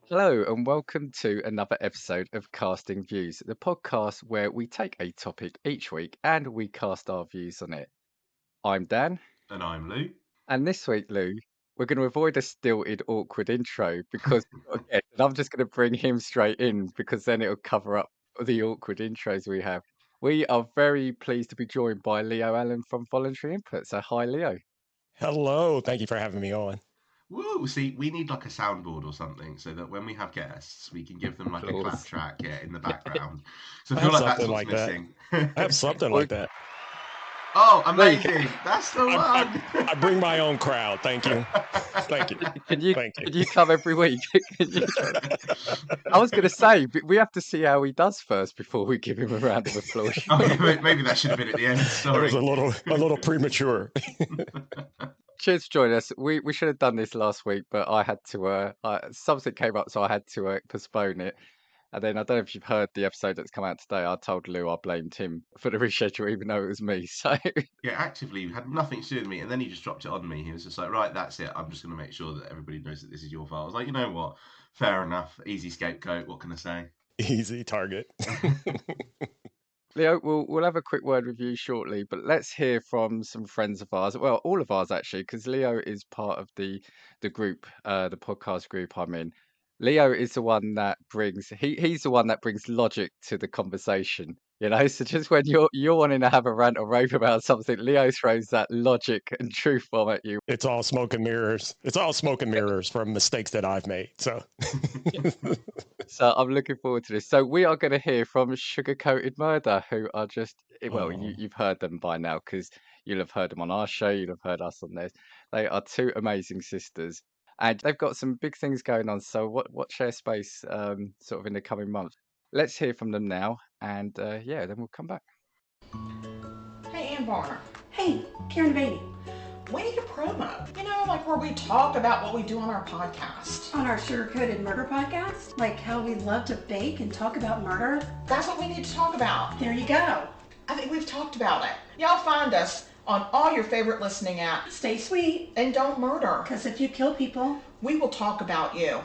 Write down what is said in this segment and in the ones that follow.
Hello, and welcome to another episode of Casting Views, the podcast where we take a topic each week and we cast our views on it. I'm Dan, And I'm Lou. and this week, Lou, we're going to avoid a stilted, awkward intro because we've got a guest, and I'm just going to bring him straight in because then it'll cover up the awkward intros we have. We are very pleased to be joined by Leo Allen from Voluntary Input. So, hi, Leo. Hello, thank you for having me on. Woo! See, we need like a soundboard or something so that when we have guests, we can give them like a clap Applause. track, in the background. So I I feel have like that's something what's like that. missing. I have something Well, like that. Oh, there you go. amazing! That's the I, one. I bring my own crowd. Thank you. Thank you. Can you Thank can you. you come every week? Can you join us? I was going to say, but we have to see how he does first before we give him a round of applause. Okay, maybe that should have been at the end. It Sorry. was a little premature. Cheers for joining us. We should have done this last week, but I had to. Something came up, so I had to postpone it. And then I don't know if you've heard the episode that's come out today. I told Lou I blamed him for the reschedule, even though it was me. So Yeah, actively had nothing to do with me, and then he just dropped it on me. He was just like, "Right, that's it. I'm just going to make sure that everybody knows that this is your fault." I was like, "You know what? Fair enough. Easy scapegoat. What can I say?" Easy target. Leo, we'll have a quick word with you shortly, but let's hear from some friends of ours. Well, all of ours actually, because Leo is part of the group, the podcast group I'm in. Leo is the one that he's the one that brings logic to the conversation. So just when you're wanting to have a rant or rave about something, Leo throws that logic and truth bomb at you. It's all smoke and mirrors. It's all smoke and mirrors from mistakes that I've made. So So I'm looking forward to this. So we are going to hear from Sugar Coated Murder, who are just well, oh, you've heard them by now because you'll have heard them on our show, you'll have heard us on theirs. They are two amazing sisters, and they've got some big things going on. So watch their space, sort of in the coming months. Let's hear from them now, and yeah, then we'll come back. Hey, Ann Barner, Hey, Karen Baby, we need a promo. Like where we talk about what we do on our podcast. on our Sugar-Coated Murder podcast, like how we love to bake and talk about murder. That's what we need to talk about. There you go. I think we've talked about it. Y'all find us on all your favorite listening apps. Stay sweet, And don't murder. because if you kill people, We will talk about you.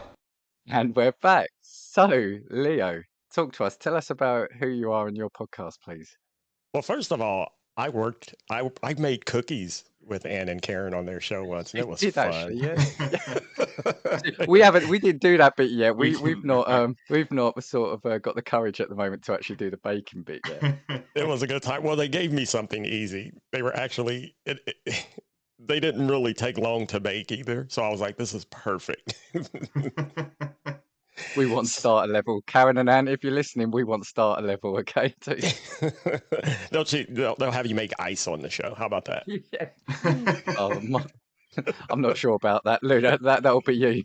And we're back. So Leo, talk to us. Tell us about who you are and your podcast, please. well, first of all, I made cookies with Ann and Karen on their show once, and it was Did fun. actually, yeah. We didn't do that bit yet. We We've didn't. not sort of got the courage at the moment to actually do the baking bit yet. It was a good time. Well, they gave me something easy. They were actually they didn't really take long to make either. So I was like, this is perfect. We want starter level. Karen and Anne, if you're listening, we want starter level, okay? They'll have you make ice on the show. How about that? Yeah. Oh, I'm not sure about that, Lou. That'll be you.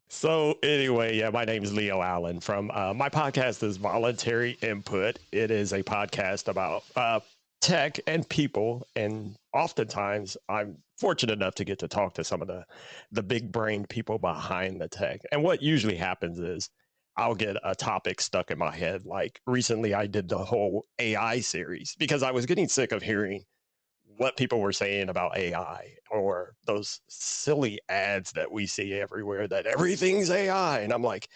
So anyway, yeah, my name is Leo Allen from my podcast is Voluntary Input. It is a podcast about tech and people, and oftentimes I'm fortunate enough to get to talk to some of the big brain people behind the tech. And what usually happens is I'll get a topic stuck in my head. Like recently I did the whole AI series because I was getting sick of hearing what people were saying about AI or those silly ads that we see everywhere that everything's AI. And I'm like,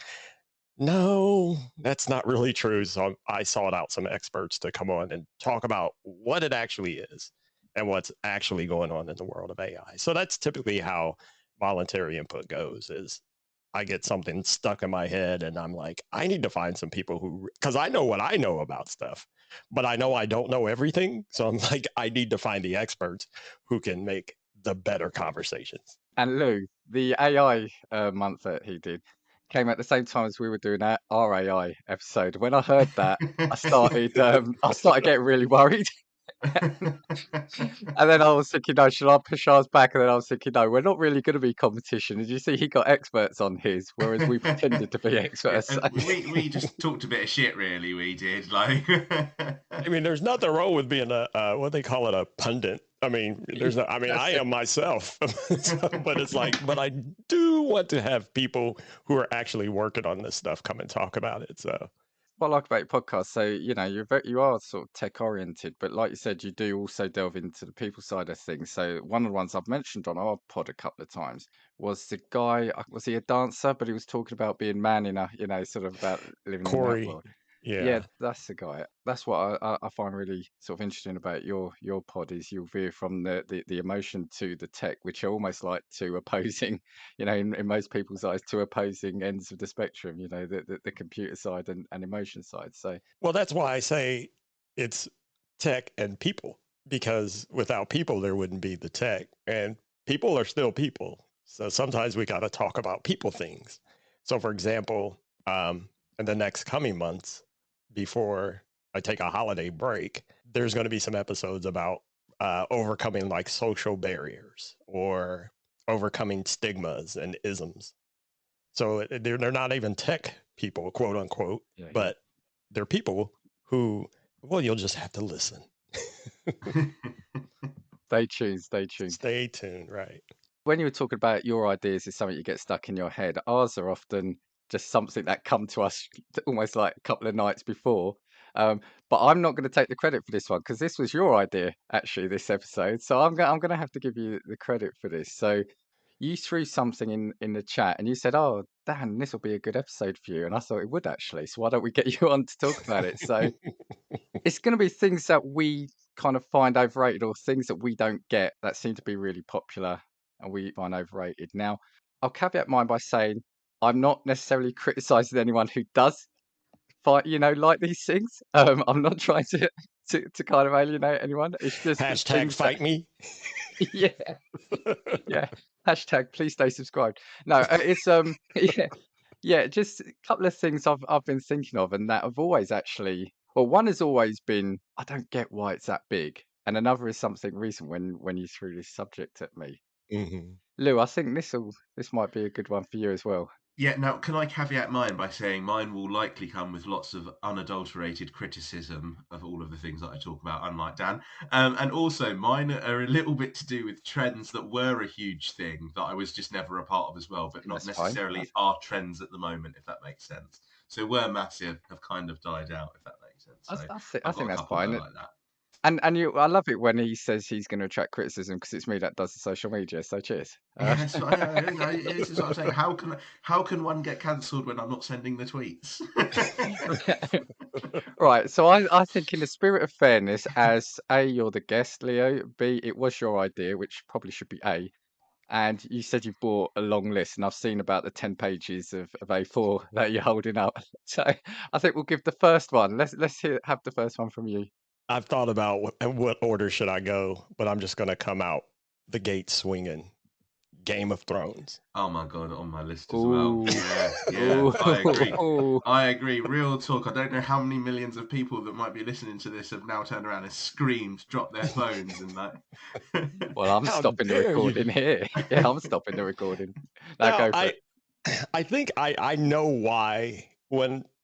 no, that's not really true. So I sought out some experts to come on and talk about what it actually is and what's actually going on in the world of AI. So that's typically how voluntary input goes is I get something stuck in my head and I'm like, I need to find some people who, because I know what I know about stuff, but I know I don't know everything. So I'm like, I need to find the experts who can make the better conversations. And Lou, the AI month that he did came at the same time as we were doing our AI episode. When I heard that, I started getting really worried. And then I was thinking, no, should I push ours back? And then I was thinking, no, we're not really going to be competition. Did you see he got experts on his, whereas we pretended to be experts? And we just talked a bit of shit, really. We did like. I mean, there's nothing wrong with being a what they call it, a pundit. I mean, there's no, I mean, I am myself, but it's like, but I do want to have people who are actually working on this stuff come and talk about it. So what I like about your podcast. So, you are sort of tech oriented, but like you said, you do also delve into the people side of things. So, one of the ones I've mentioned on our pod a couple of times was the guy. Was he a dancer? But he was talking about being man in a, sort of about living in that Corey. world. Yeah, Yeah. that's the guy. That's what I find really sort of interesting about your pod is you'll veer from the emotion to the tech, which are almost like two opposing, in most people's eyes, two opposing ends of the spectrum. The computer side and emotion side. So Well, that's why I say it's tech and people, because without people, there wouldn't be the tech. And people are still people. So sometimes we got to talk about people things. So, for example, in the next coming months, before I take a holiday break, there's going to be some episodes about overcoming like social barriers or overcoming stigmas and isms. So they're not even tech people, quote unquote, yeah, yeah. but they're people who, well, you'll just have to listen. Stay tuned. Stay tuned. Stay tuned, right? When you were talking about your ideas is something you get stuck in your head, ours are often just something that come to us almost like a couple of nights before. But I'm not going to take the credit for this one because this was your idea, actually, this episode. So I'm going to have to give you the credit for this. So you threw something in the chat and you said, "Oh, Dan, this will be a good episode for you." And I thought it would actually. So why don't we get you on to talk about it? So it's going to be things that we kind of find overrated or things that we don't get that seem to be really popular and we find overrated. Now, I'll caveat mine by saying I'm not necessarily criticizing anyone who does find, like these things. I'm not trying to kind of alienate anyone. It's just the Hashtag things that, fight me. yeah, yeah. Hashtag please stay subscribed. No, it's yeah, yeah. Just a couple of things I've been thinking of, and that have always actually. Well, one has always been I don't get why it's that big, and another is something recent when you threw this subject at me. Mhm. Lou, I think this might be a good one for you as well. Yeah, now can I caveat mine by saying mine will likely come with lots of unadulterated criticism of all of the things that I talk about, unlike Dan. And also, mine are a little bit to do with trends that were a huge thing that I was just never a part of as well, but not That's fine. necessarily are trends at the moment, if that makes sense. So were massive, have kind of died out, if that makes sense. So I I've got think a that's couple that fine. are like that. And I love it when he says he's going to attract criticism because it's me that does the social media. So cheers. Yeah, that's what this is what I'm saying. How can one get cancelled when I'm not sending the tweets? Right. So I think in the spirit of fairness, as A, you're the guest, Leo. B, it was your idea, which probably should be A. And you said you bought a long list, and I've seen about the 10 pages of A4 that you're holding up. So I think we'll give the first one. Have the first one from you. I've thought about what order should I go, but I'm just going to come out the gate swinging. Game of Thrones. Oh my god, on my list as well. Ooh. Yeah, I agree. Ooh. I agree. Real talk. I don't know how many millions of people that might be listening to this have now turned around and screamed, dropped their phones, and like. Well, I'm How stopping the dare you? recording here. Yeah, I'm stopping the recording. Now Now, go for it. I think I know why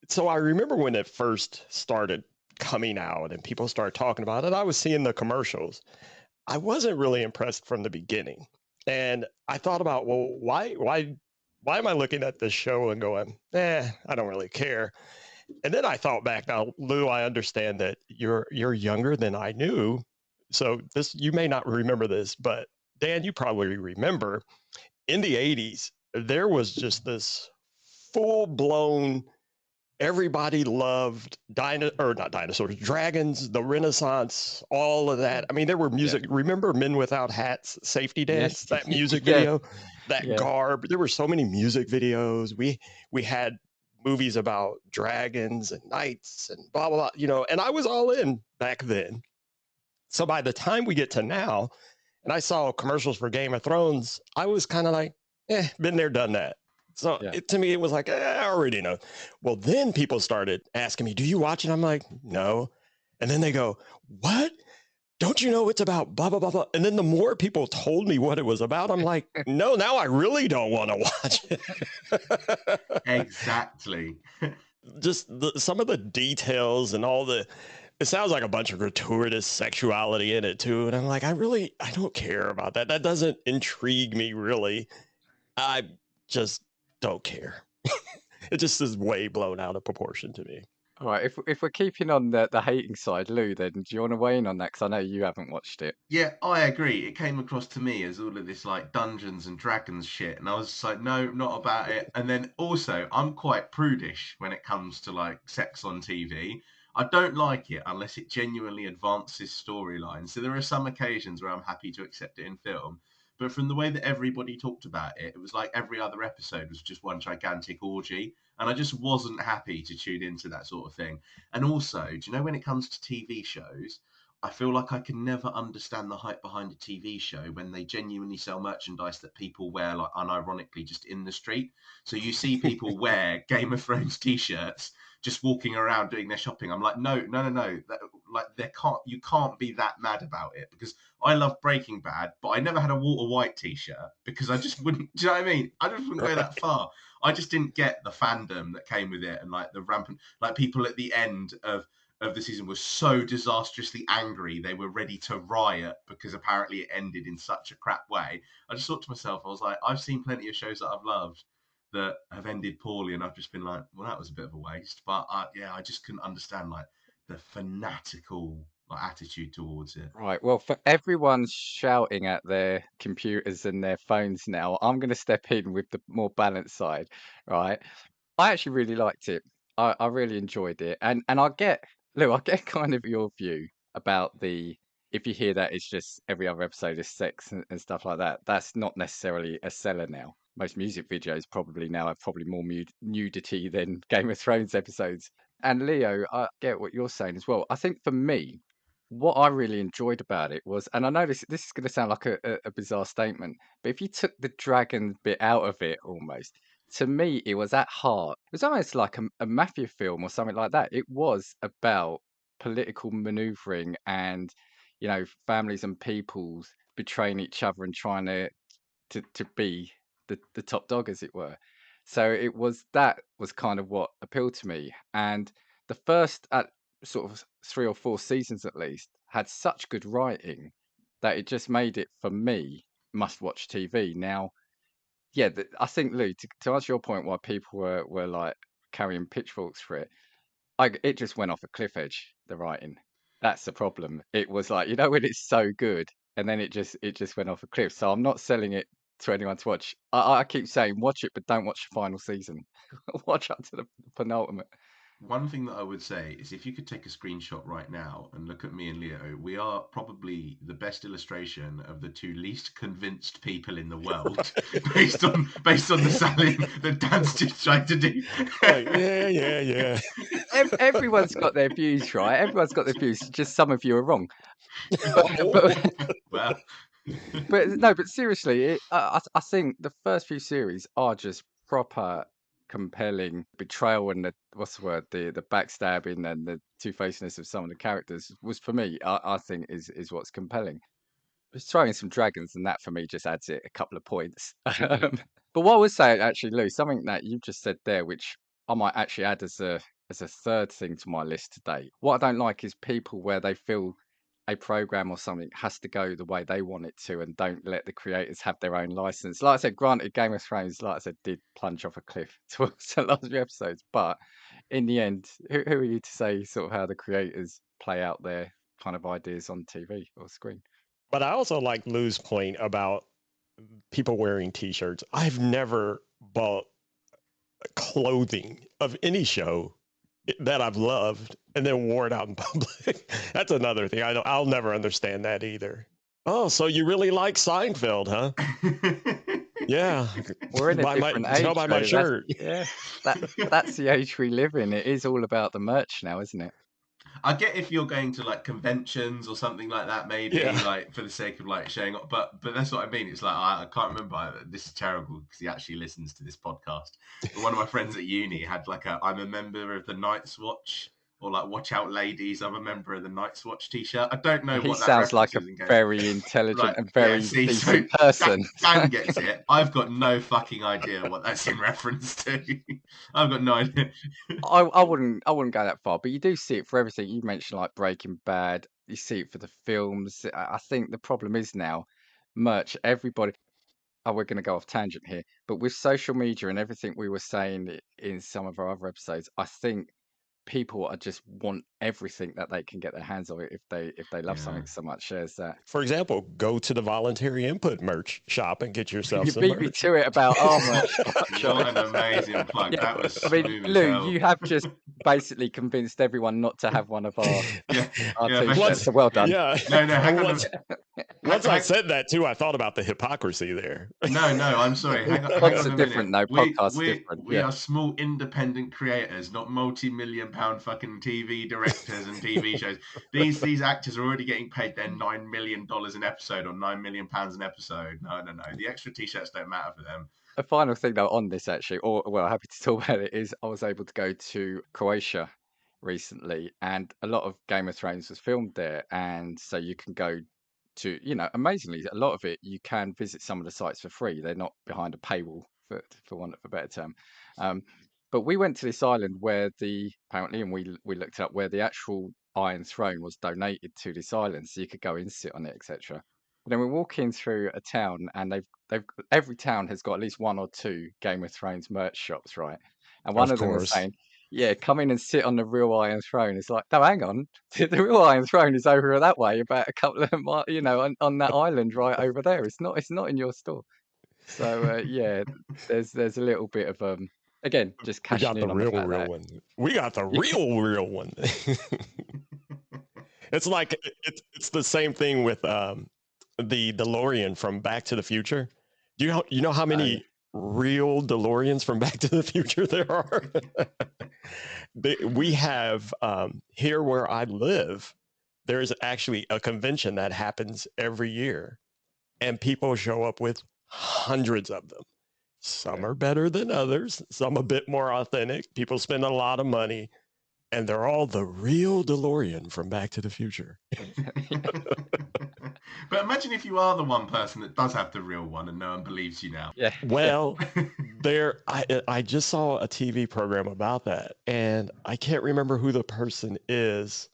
so I remember when it first started coming out and people started talking about it, I was seeing the commercials. I wasn't really impressed from the beginning. And I thought about, well, why am I looking at this show and going, I don't really care. And then I thought back, now, Lou, I understand that you're younger than I knew. So you may not remember this, but Dan, you probably remember in the 80s, there was just this full blown, everybody loved not dinosaurs, dragons, the Renaissance, all of that. I mean, there were music. Remember Men Without Hats, Safety Dance, Yes. that music Yeah. video, that Yeah. garb. There were so many music videos. We had movies about dragons and knights and blah, blah, blah, and I was all in back then. So by the time we get to now, and I saw commercials for Game of Thrones, I was kind of like, been there, done that. So Yeah. to me, it was like, I already know. Well, then people started asking me, do you watch it? I'm like, no. And then they go, what? Don't you know it's about blah, blah, blah, blah? And then the more people told me what it was about, I'm like, no, now I really don't want to watch it. Exactly. Just some of the details and it sounds like a bunch of gratuitous sexuality in it too. And I'm like, I don't care about that. That doesn't intrigue me really. I just don't care. It just is way blown out of proportion to me. All right, if we're keeping on the hating side, Lou, then do you want to weigh in on that? Because I know you haven't watched it. Yeah, I agree. It came across to me as all of this like Dungeons and Dragons shit, and I was just like, no, not about it. And then also, I'm quite prudish when it comes to like sex on TV. I don't like it unless it genuinely advances storyline. So there are some occasions where I'm happy to accept it in film. But from the way that everybody talked about it, it was like every other episode was just one gigantic orgy. And I just wasn't happy to tune into that sort of thing. And also, do you know when it comes to TV shows, I feel like I can never understand the hype behind a TV show when they genuinely sell merchandise that people wear, like unironically, just in the street. So you see people wear Game of Thrones t-shirts just walking around doing their shopping. I'm like, no, no, no, no. Like, you can't be that mad about it, because I love Breaking Bad, but I never had a Walter White t-shirt because I just wouldn't. Do you know what I mean? I just wouldn't go that far. I just didn't get the fandom that came with it, and like the rampant, like people at the end of the season were so disastrously angry they were ready to riot because apparently it ended in such a crap way. I just thought to myself, I was like, I've seen plenty of shows that I've loved that have ended poorly, and I've just been like, well, that was a bit of a waste. But I just couldn't understand like the fanatical like attitude towards it. Right. Well, for everyone shouting at their computers and their phones now, I'm going to step in with the more balanced side. Right. I actually really liked it. I really enjoyed it, and I get, look, I get kind of your view about the, if you hear that it's just every other episode is sex and stuff like that. That's not necessarily a seller now. Most music videos probably now have probably more nudity than Game of Thrones episodes. And Leo, I get what you're saying as well. I think for me, what I really enjoyed about it was, and I know this is going to sound like a bizarre statement, but if you took the dragon bit out of it almost, to me, it was at heart. It was almost like a mafia film or something like that. It was about political maneuvering and, families and peoples betraying each other and trying to be the top dog, as it were. So that was kind of what appealed to me. And the first sort of 3 or 4 seasons at least had such good writing that it just made it for me must watch TV. Now, yeah, I think, Lou, to answer your point, why people were like carrying pitchforks for it, it just went off a cliff edge. The writing, that's the problem. It was like, when it's so good, and then it just went off a cliff. So I'm not selling it to anyone to watch. I keep saying watch it, but don't watch the final season. Watch up to the penultimate. One thing that I would say is if you could take a screenshot right now and look at me and Leo, we are probably the best illustration of the two least convinced people in the world based on the selling that Dan's just trying to do. Like, yeah. Everyone's got their views, right? Everyone's got their views. Just some of you are wrong. But Well, but no, but seriously, I think the first few series are just proper compelling. Betrayal and the, what's the word, the backstabbing and the two-facedness of some of the characters was, for me, I think is what's compelling. Just throwing some dragons and that for me just adds it a couple of points. But what I would say actually, Lou, something that you've just said there, which I might actually add as a third thing to my list today. What I don't like is people where they feel a program or something has to go the way they want it to and don't let the creators have their own license. Like I said, granted, Game of Thrones, like I said, did plunge off a cliff towards the last few episodes, but in the end, who are you to say sort of how the creators play out their kind of ideas on TV or screen? But I also like Lou's point about people wearing t-shirts. I've never bought clothing of any show that I've loved and then wore it out in public. That's another thing. I'll never understand that either. Oh, so you really like Seinfeld, huh? Yeah. We're in a different age, tell by my though. shirt. That's the age we live in. It is all about the merch now, isn't it? I get if you're going to like conventions or something like that, maybe Yeah. like for the sake of like showing up. But that's what I mean. It's like I can't remember. This is terrible because he actually listens to this podcast. But one of my friends at uni had like I'm a member of the Night's Watch, or like Watch Out Ladies, I'm a member of the Night's Watch t-shirt. I don't know He what that sounds like reference a is in game. very intelligent Right, and very see, decent so person. Dan gets it. I've got no fucking idea what that's in reference to. I've got no idea. I wouldn't go that far, but you do see it for everything. You mentioned like Breaking Bad. You see it for the films. I think the problem is now merch. Everybody. Oh, we're going to go off tangent here, but with social media and everything we were saying in some of our other episodes, I think people are just want everything that they can get their hands on if they love Yeah. something so much. There's that. For example, go to the Voluntary Input merch shop and get yourself You some beat me merch. to it about our merch shop. What an amazing plug. Yeah, That was I mean, smooth as Lou, hell. you have just basically convinced everyone not to have one of our Yeah, our yeah, t-shirts. Once, So well done. yeah. No, hang on. Once, once I said that too, I thought about the hypocrisy there. No, I'm sorry. Hang on Podcasts a are minute. different, though. Podcasts are We different. we Yeah. are small independent creators, not multi-million-pound fucking TV directors and TV shows. These actors are already getting paid their $9 million an episode or £9 million an episode. No. The extra t-shirts don't matter for them. A final thing though on this actually, or well, happy to talk about it, is I was able to go to Croatia recently, and a lot of Game of Thrones was filmed there, and so you can go to, amazingly, a lot of it you can visit some of the sites for free. They're not behind a paywall, for want of a better term. But we went to this island where apparently, and we looked up where the actual Iron Throne was donated to this island, so you could go and sit on it, etc. But then we're walking through a town, and they've every town has got at least one or two Game of Thrones merch shops, right? And one Of of them was course. saying, "Yeah, come in and sit on the real Iron Throne." It's like, no, hang on, the real Iron Throne is over that way, about a couple of miles, on that island right over there. It's not in your store. So yeah, there's a little bit of again, just We cashing got the in on the fact real that one. We got the real one. It's like it's the same thing with the DeLorean from Back to the Future. Do you know how yeah. many real DeLoreans from Back to the Future there are? We have here where I live, there's actually a convention that happens every year, and people show up with hundreds of them. Some Yeah. are better than others, some a bit more authentic. People spend a lot of money, and they're all the real DeLorean from Back to the Future. But imagine if you are the one person that does have the real one and no one believes you now. Yeah. Well, I just saw a TV program about that, and I can't remember who the person is,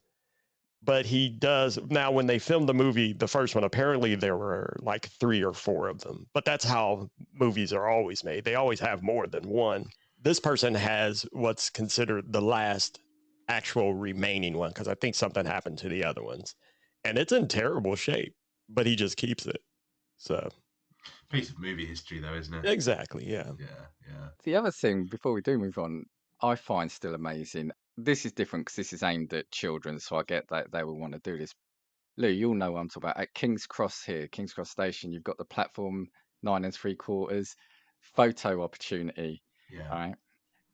but he does now. When they filmed the movie, the first one, apparently there were like 3 or 4 of them, but that's how movies are always made. They always have more than one. This person has what's considered the last actual remaining one, because I think something happened to the other ones, and it's in terrible shape, but he just keeps it. So Piece of movie history, though, isn't it? exactly, yeah. Yeah. The other thing, before we do move on, I find still amazing. This is different because this is aimed at children, so I get that they will want to do this. Lou, you'll know what I'm talking about. At King's Cross here, King's Cross Station, you've got the platform 9 3/4 photo opportunity, Yeah. right?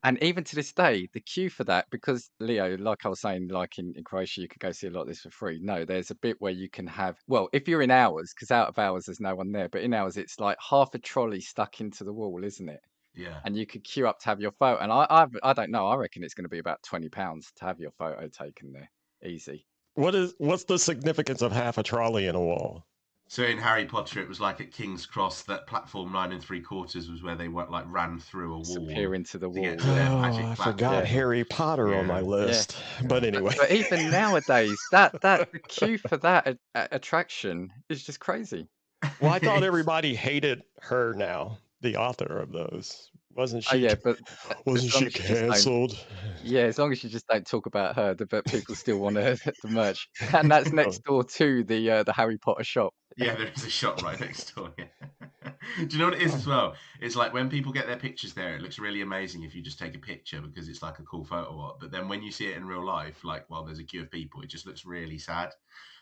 And even to this day, the queue for that, because Leo, like I was saying, like in Croatia, you could go see a lot of this for free. No, there's a bit where you can have, well, if you're in hours, because out of hours, there's no one there, but in hours, it's like half a trolley stuck into the wall, isn't it? Yeah. And you could queue up to have your photo. And I don't know, I reckon it's going to be about £20 to have your photo taken there. Easy. What's the significance of half a trolley in a wall? So in Harry Potter, it was like at King's Cross that platform 9 3/4 was where they ran through a wall. Disappear into the to wall. get to their Yeah. Oh, magic I platform. forgot Yeah. Harry Potter on my Yeah. list. But anyway, But even nowadays, the queue for that attraction is just crazy. well, I thought It's- everybody hated her now, the author of those. Wasn't Oh she? yeah, but Wasn't as long she as you just don't, cancelled? yeah, as long as you just don't talk about her, but people still want the merch, and that's next door to the Harry Potter shop. Yeah, there is a shop right next door. Yeah. Do you know what it is as well? It's like when people get their pictures there, it looks really amazing if you just take a picture because it's like a cool photo op. But then when you see it in real life, like while there's a queue of people, it just looks really sad.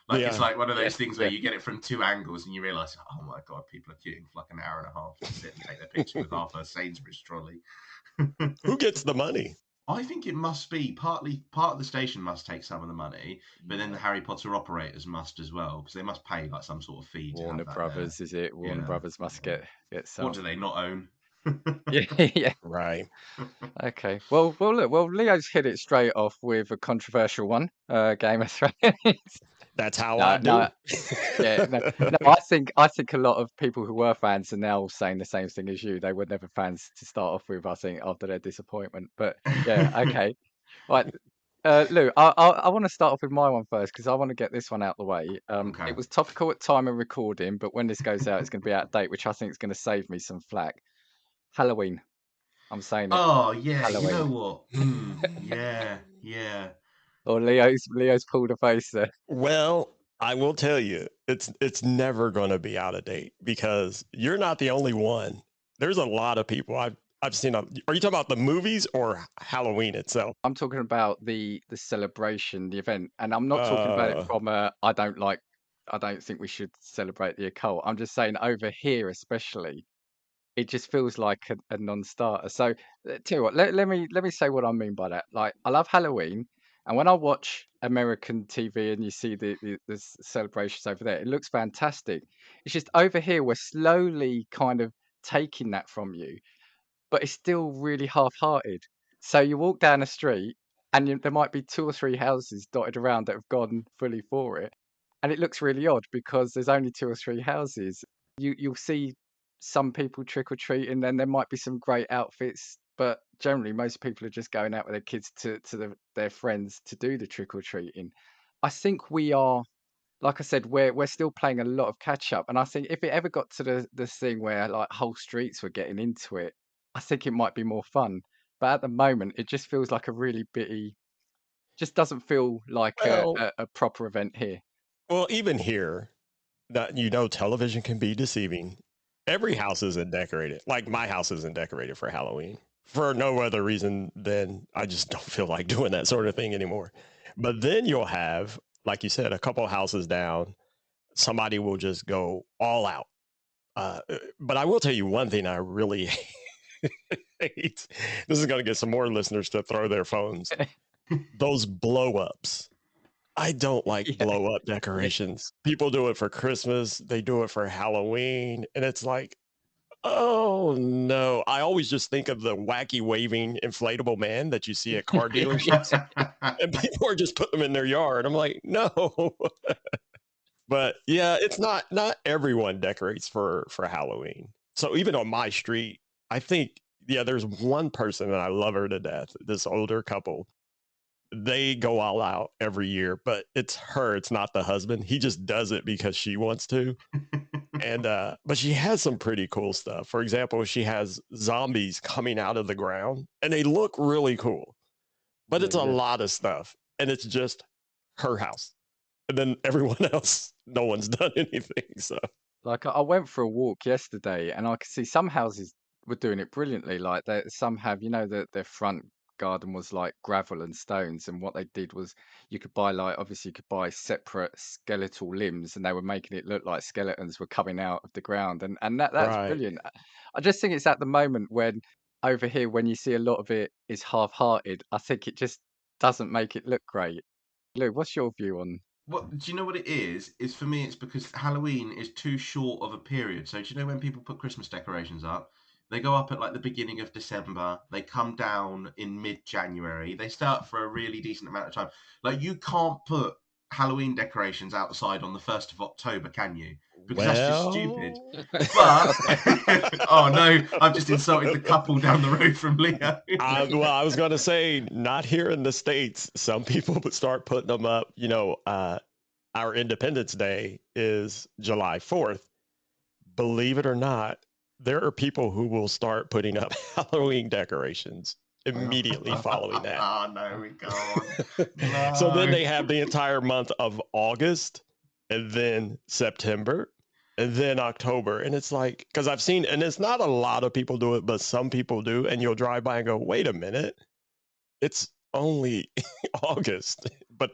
Like it's Yeah. like one of those Yeah, things where yeah. you get it from 2 angles and you realise, oh my god, people are queuing for like an hour and a half to sit and take their picture with half a Sainsbury's trolley. Who gets the money? I think it must be part of the station must take some of the money, but then the Harry Potter operators must as well because they must pay like some sort of fee to Warner have that Brothers, is it? Warner Yeah. Brothers must get there. some. What do they not own? Yeah, yeah. Right. Okay. Well, look. Well, Leo's hit it straight off with a controversial one. Game of Thrones. That's how No, I do. no. Yeah, no. I think a lot of people who were fans are now saying the same thing as you. They were never fans to start off with, I think, after their disappointment. But yeah, okay. Right. Lou, I want to start off with my one first because I want to get this one out the way. Okay. It was topical at time of recording, but when this goes out, it's going to be out of date, which I think is going to save me some flack. Halloween. I'm saying it. Oh yeah, you know Halloween. what? Yeah, yeah. Or Leo's pulled a face there. Well, I will tell you, it's never going to be out of date because you're not the only one. There's a lot of people I've seen. Are you talking about the movies or Halloween itself? I'm talking about the celebration, the event, and I'm not talking about it Uh, from I don't think we should celebrate the occult. I'm just saying over here, especially, it just feels like a non-starter. So, tell you what, let me say what I mean by that. Like, I love Halloween, and when I watch American TV and you see the celebrations over there, it looks fantastic. It's just over here we're slowly kind of taking that from you, but it's still really half-hearted. So you walk down a street, and there might be two or three houses dotted around that have gone fully for it, and it looks really odd because there's only two or three houses. You'll see some people trick or treating, and there might be some great outfits, but generally most people are just going out with their kids their friends to do the trick or treating. I think we are, like I said, we're still playing a lot of catch up, and I think if it ever got to the thing where like whole streets were getting into it, I think it might be more fun. But at the moment, it just feels like a really bitty. Just doesn't feel like well, a proper event here. well, even here, that television can be deceiving. Every house isn't decorated. Like my house isn't decorated for Halloween for no other reason than I just don't feel like doing that sort of thing anymore. But then you'll have, like you said, a couple houses down. Somebody will just go all out. But I will tell you one thing I really hate. This is going to get some more listeners to throw their phones. Those blow ups. I don't like Yeah, blow up yeah, decorations. People do it for Christmas, they do it for Halloween, and it's like, oh no. I always just think of the wacky waving inflatable man that you see at car dealerships, and people are just putting them in their yard. I'm like, no. But yeah, it's not everyone decorates for Halloween. So even on my street, I think yeah, there's one person and I love her to death. This older couple, they go all out every year, but it's her, it's not the husband. He just does it because she wants to. And but she has some pretty cool stuff. For example, she has zombies coming out of the ground and they look really cool. But it's a yeah. lot of stuff and it's just her house. And then everyone else, no one's done anything. So Like I went for a walk yesterday, and I could see some houses were doing it brilliantly. Like some have, their front garden was like gravel and stones, and what they did was you could buy like obviously you could buy separate skeletal limbs, and they were making it look like skeletons were coming out of the ground, and that's right. brilliant. I just think it's at the moment when over here when you see a lot of it is half-hearted, I think it just doesn't make it look great. Lou, what's your view on? What do you know what it is? Is for me, it's because Halloween is too short of a period. So do you know when people put Christmas decorations up? They go up at like the beginning of December. They come down in mid-January. They start for a really decent amount of time. Like you can't put Halloween decorations outside on the 1st of October, can you? Because that's just stupid. Well, But oh no, I've just insulted the couple down the road from Leo. I was going to say, not here in the States. Some people would start putting them up. Our Independence Day is July 4th. Believe it or not, there are people who will start putting up Halloween decorations immediately following that. Oh no, we can't. So then No. they have the entire month of August and then September and then October. And it's like, because I've seen, and it's not a lot of people do it, but some people do. And you'll drive by and go, wait a minute, it's only August. But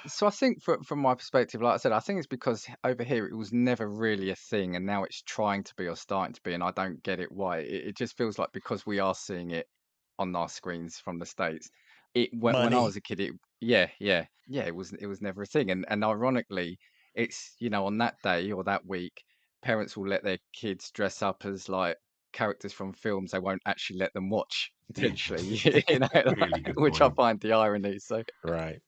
So I think from my perspective, like I said, I think it's because over here it was never really a thing, and now it's trying to be or starting to be, and I don't get it why. It just feels like because we are seeing it on our screens from the States. When I money, was a kid, yeah, it was never a thing, and ironically, it's on that day or that week, parents will let their kids dress up as like characters from films they won't actually let them watch Yeah. potentially, Really good which I point. find the irony. So right?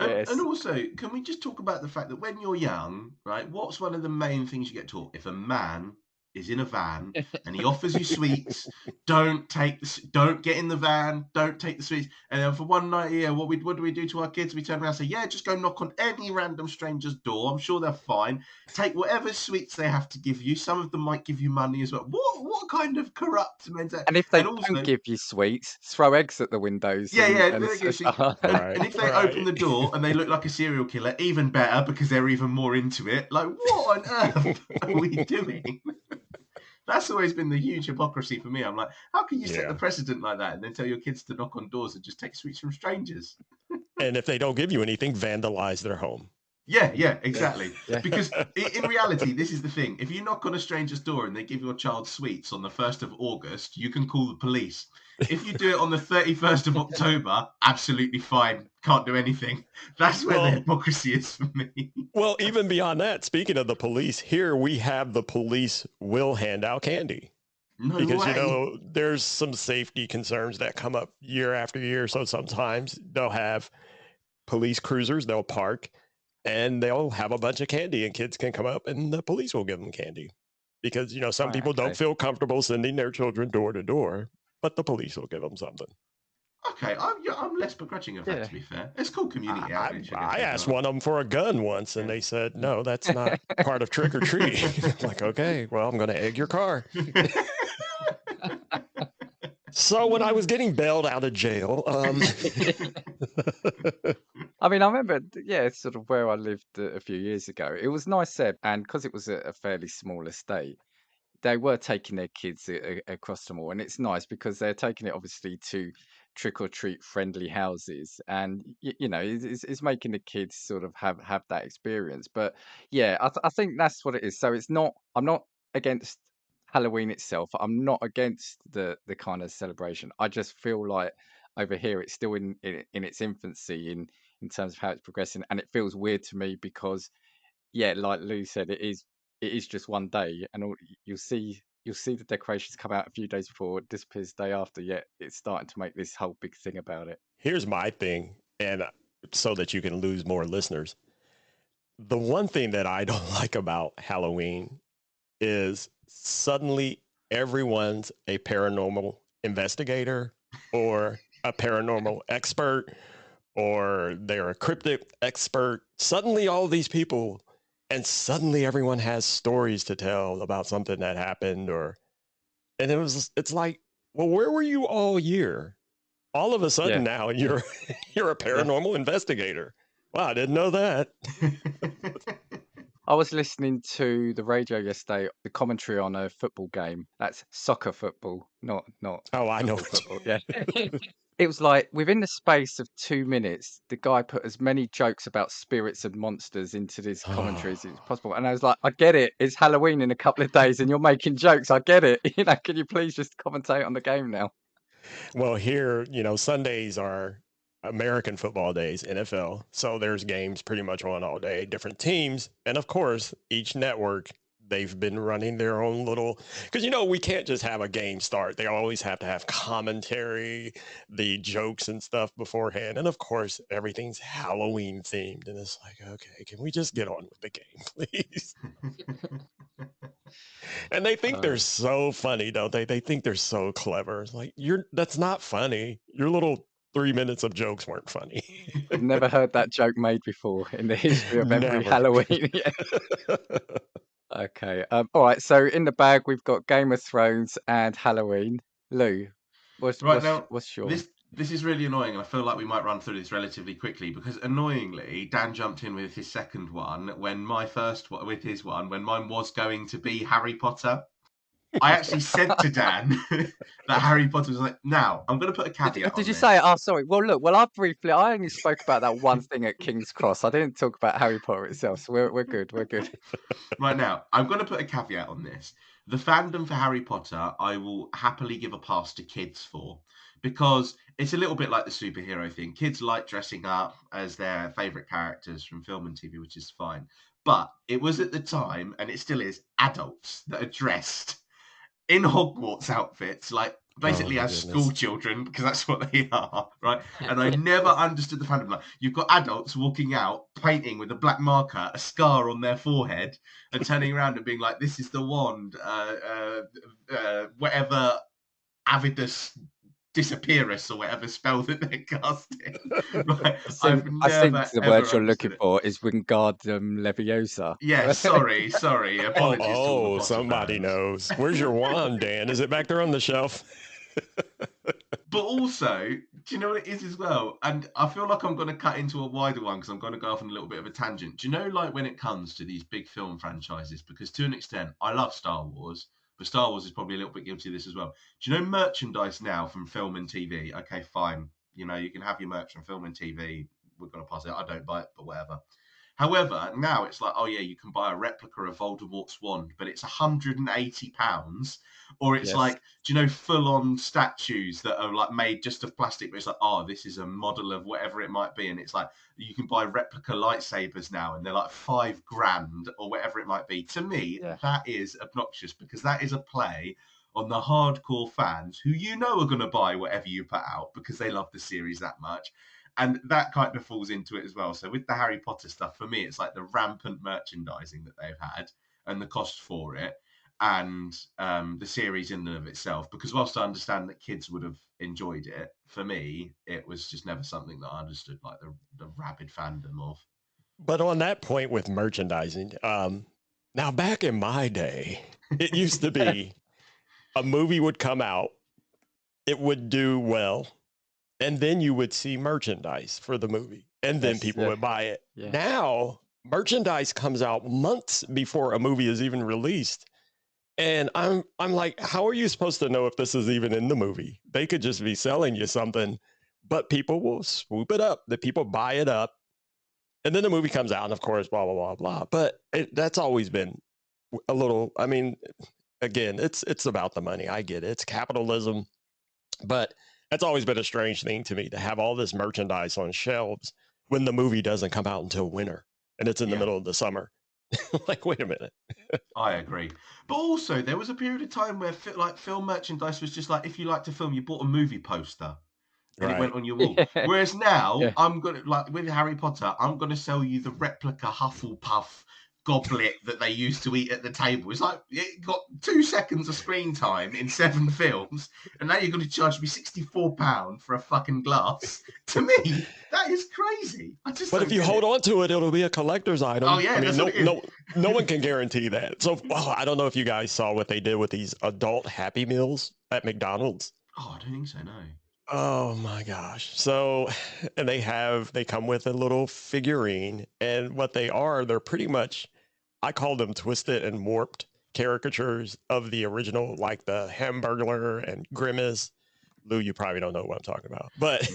And yes. also, can we just talk about the fact that when you're young, right, what's one of the main things you get taught? If a man is in a van and he offers you sweets, don't get in the van, don't take the sweets. And then for one night here, what do we do to our kids? We turn around and say, yeah, just go knock on any random stranger's door. I'm sure they're fine. Take whatever sweets they have to give you. Some of them might give you money as well. What kind of corrupt mentality? And if they And also, don't give you sweets, throw eggs at the windows. yeah, and and if they open the door and they look like a serial killer, even better, because they're even more into it. Like, what on earth are we doing? That's always been the huge hypocrisy for me. I'm like, how can you set the precedent like that and then tell your kids to knock on doors and just take sweets from strangers? And if they don't give you anything, vandalize their home. Yeah, exactly. Yeah. Because in reality, this is the thing. If you knock on a stranger's door and they give your child sweets on the 1st of August, you can call the police. If you do it on the 31st of October, absolutely fine. Can't do anything. That's where the hypocrisy is for me. Well, even beyond that, speaking of the police, here we have the police will hand out candy. Because, you know, there's some safety concerns that come up year after year. So sometimes they'll have police cruisers, they'll park, and they'll have a bunch of candy, and kids can come up and the police will give them candy. Because, you know, some people don't feel comfortable sending their children door to door, but the police will give them something. Okay, I'm less begrudging of that, to be fair. It's called community outreach. I asked one of them for a gun once, and they said, no, that's not part of trick or treat. I'm like, okay, well, I'm going to egg your car. So when I was getting bailed out of jail, I mean, I remember, sort of where I lived a few years ago. It was nice there, and because it was a fairly small estate, they were taking their kids across the mall, and it's nice because they're taking it obviously to trick or treat friendly houses, and you know, it's making the kids sort of have that experience. But yeah, I think that's what it is. So it's not. I'm not against Halloween itself. I'm not against the kind of celebration. I just feel like over here it's still in its infancy in terms of how it's progressing, and it feels weird to me because like Lou said, it is just one day, and you'll see the decorations come out a few days before, it disappears the day after. Yet it's starting to make this whole big thing about it. Here's my thing, and so that you can lose more listeners. The one thing that I don't like about Halloween is suddenly everyone's a paranormal investigator or a paranormal expert or they're a cryptid expert. Suddenly all these people, and suddenly everyone has stories to tell about something that happened, and it's like, well, where were you all year? All of a sudden now you're a paranormal investigator. Wow, I didn't know that. I was listening to the radio yesterday, the commentary on a football game. That's soccer football, not. Oh, I know. Football. Yeah. It was like within the space of 2 minutes, the guy put as many jokes about spirits and monsters into this commentary as it's possible. And I was like, I get it. It's Halloween in a couple of days and you're making jokes. I get it. You know, can you please just commentate on the game now? Well, here, you know, Sundays are American football days, NFL. So there's games pretty much on all day, different teams. And of course, each network, they've been running their own little, because, you know, we can't just have a game start. They always have to have commentary, the jokes and stuff beforehand. And of course, everything's Halloween themed. And it's like, okay, can we just get on with the game, please? And they think they're so funny, don't they? They think they're so clever. It's like, that's not funny. Your little 3 minutes of jokes weren't funny. I've never heard that joke made before in the history of every Halloween. Okay. All right. So in the bag, we've got Game of Thrones and Halloween. Lou, what's your... This is really annoying, and I feel like we might run through this relatively quickly because, annoyingly, Dan jumped in with his second one when mine was going to be Harry Potter. I actually said to Dan that Harry Potter was like, now, I'm going to put a caveat Did you say it? Oh, sorry. Well, look, I only spoke about that one thing at King's Cross. I didn't talk about Harry Potter itself, so we're good. Right now, I'm going to put a caveat on this. The fandom for Harry Potter, I will happily give a pass to kids for, because it's a little bit like the superhero thing. Kids like dressing up as their favourite characters from film and TV, which is fine. But it was at the time, and it still is, adults that are dressed in Hogwarts outfits, like basically my as goodness. school children, because that's what they are, right? And I never understood the fandom. Like, you've got adults walking out, painting with a black marker, a scar on their forehead, and turning around and being like, "This is the wand, whatever Avidus Disappearus or whatever spell that they're casting." Right? I've I think never the word ever you're looking understood it. for is Wingardium Leviosa. Yeah, sorry. Oh, Apologies to all the Potter somebody fans. knows. Where's your wand, Dan? Is it back there on the shelf? But also, do you know what it is as well? And I feel like I'm going to cut into a wider one because I'm going to go off on a little bit of a tangent. Do you know, like when it comes to these big film franchises, because to an extent, I love Star Wars, but Star Wars is probably a little bit guilty of this as well. Do you know merchandise now from film and TV? Okay, fine. You know, you can have your merch from film and TV. We're going to pass it. I don't buy it, but whatever. However, now it's like, oh yeah, you can buy a replica of Voldemort's wand, but it's £180. Or it's Yes. like, do you know, full-on statues that are like made just of plastic, but it's like, oh, this is a model of whatever it might be, and it's like you can buy replica lightsabers now, and they're like £5,000 or whatever it might be. To me, Yeah. that is obnoxious because that is a play on the hardcore fans who you know are going to buy whatever you put out because they love the series that much. And that kind of falls into it as well. So with the Harry Potter stuff, for me, it's like the rampant merchandising that they've had and the cost for it, and the series in and of itself. Because whilst I understand that kids would have enjoyed it, for me, it was just never something that I understood, like the rabid fandom of. But on that point with merchandising, now back in my day, it used to be a movie would come out, it would do well, and then you would see merchandise for the movie, and then Yes, people yeah. would buy it. Yeah. Now, merchandise comes out months before a movie is even released. And I'm like, how are you supposed to know if this is even in the movie? They could just be selling you something, but people will swoop it up. The people buy it up, and then the movie comes out, and of course, blah blah blah blah. But that's always been a little. I mean, again, it's about the money. I get it. It's capitalism, but that's always been a strange thing to me to have all this merchandise on shelves when the movie doesn't come out until winter and it's in the Yeah. middle of the summer. Like, wait a minute. I agree. But also, there was a period of time where like film merchandise was just like, if you liked a film, you bought a movie poster and it Right. went on your wall. Yeah. Whereas now, Yeah. I'm gonna, like with Harry Potter, I'm gonna sell you the replica Hufflepuff goblet that they used to eat at the table. It's like it got 2 seconds of screen time in 7 films, and now you're going to charge me £64 for a fucking glass. To me, that is crazy. I just. But if you hold on to it, it'll be a collector's item. Oh yeah, I mean, that's what it is. no one can guarantee that. So, I don't know if you guys saw what they did with these adult Happy Meals at McDonald's. Oh, I don't think so. No. Oh my gosh. So, and they come with a little figurine, and what they are, they're pretty much, I call them twisted and warped caricatures of the original, like the Hamburglar and Grimace. Lou, you probably don't know what I'm talking about, but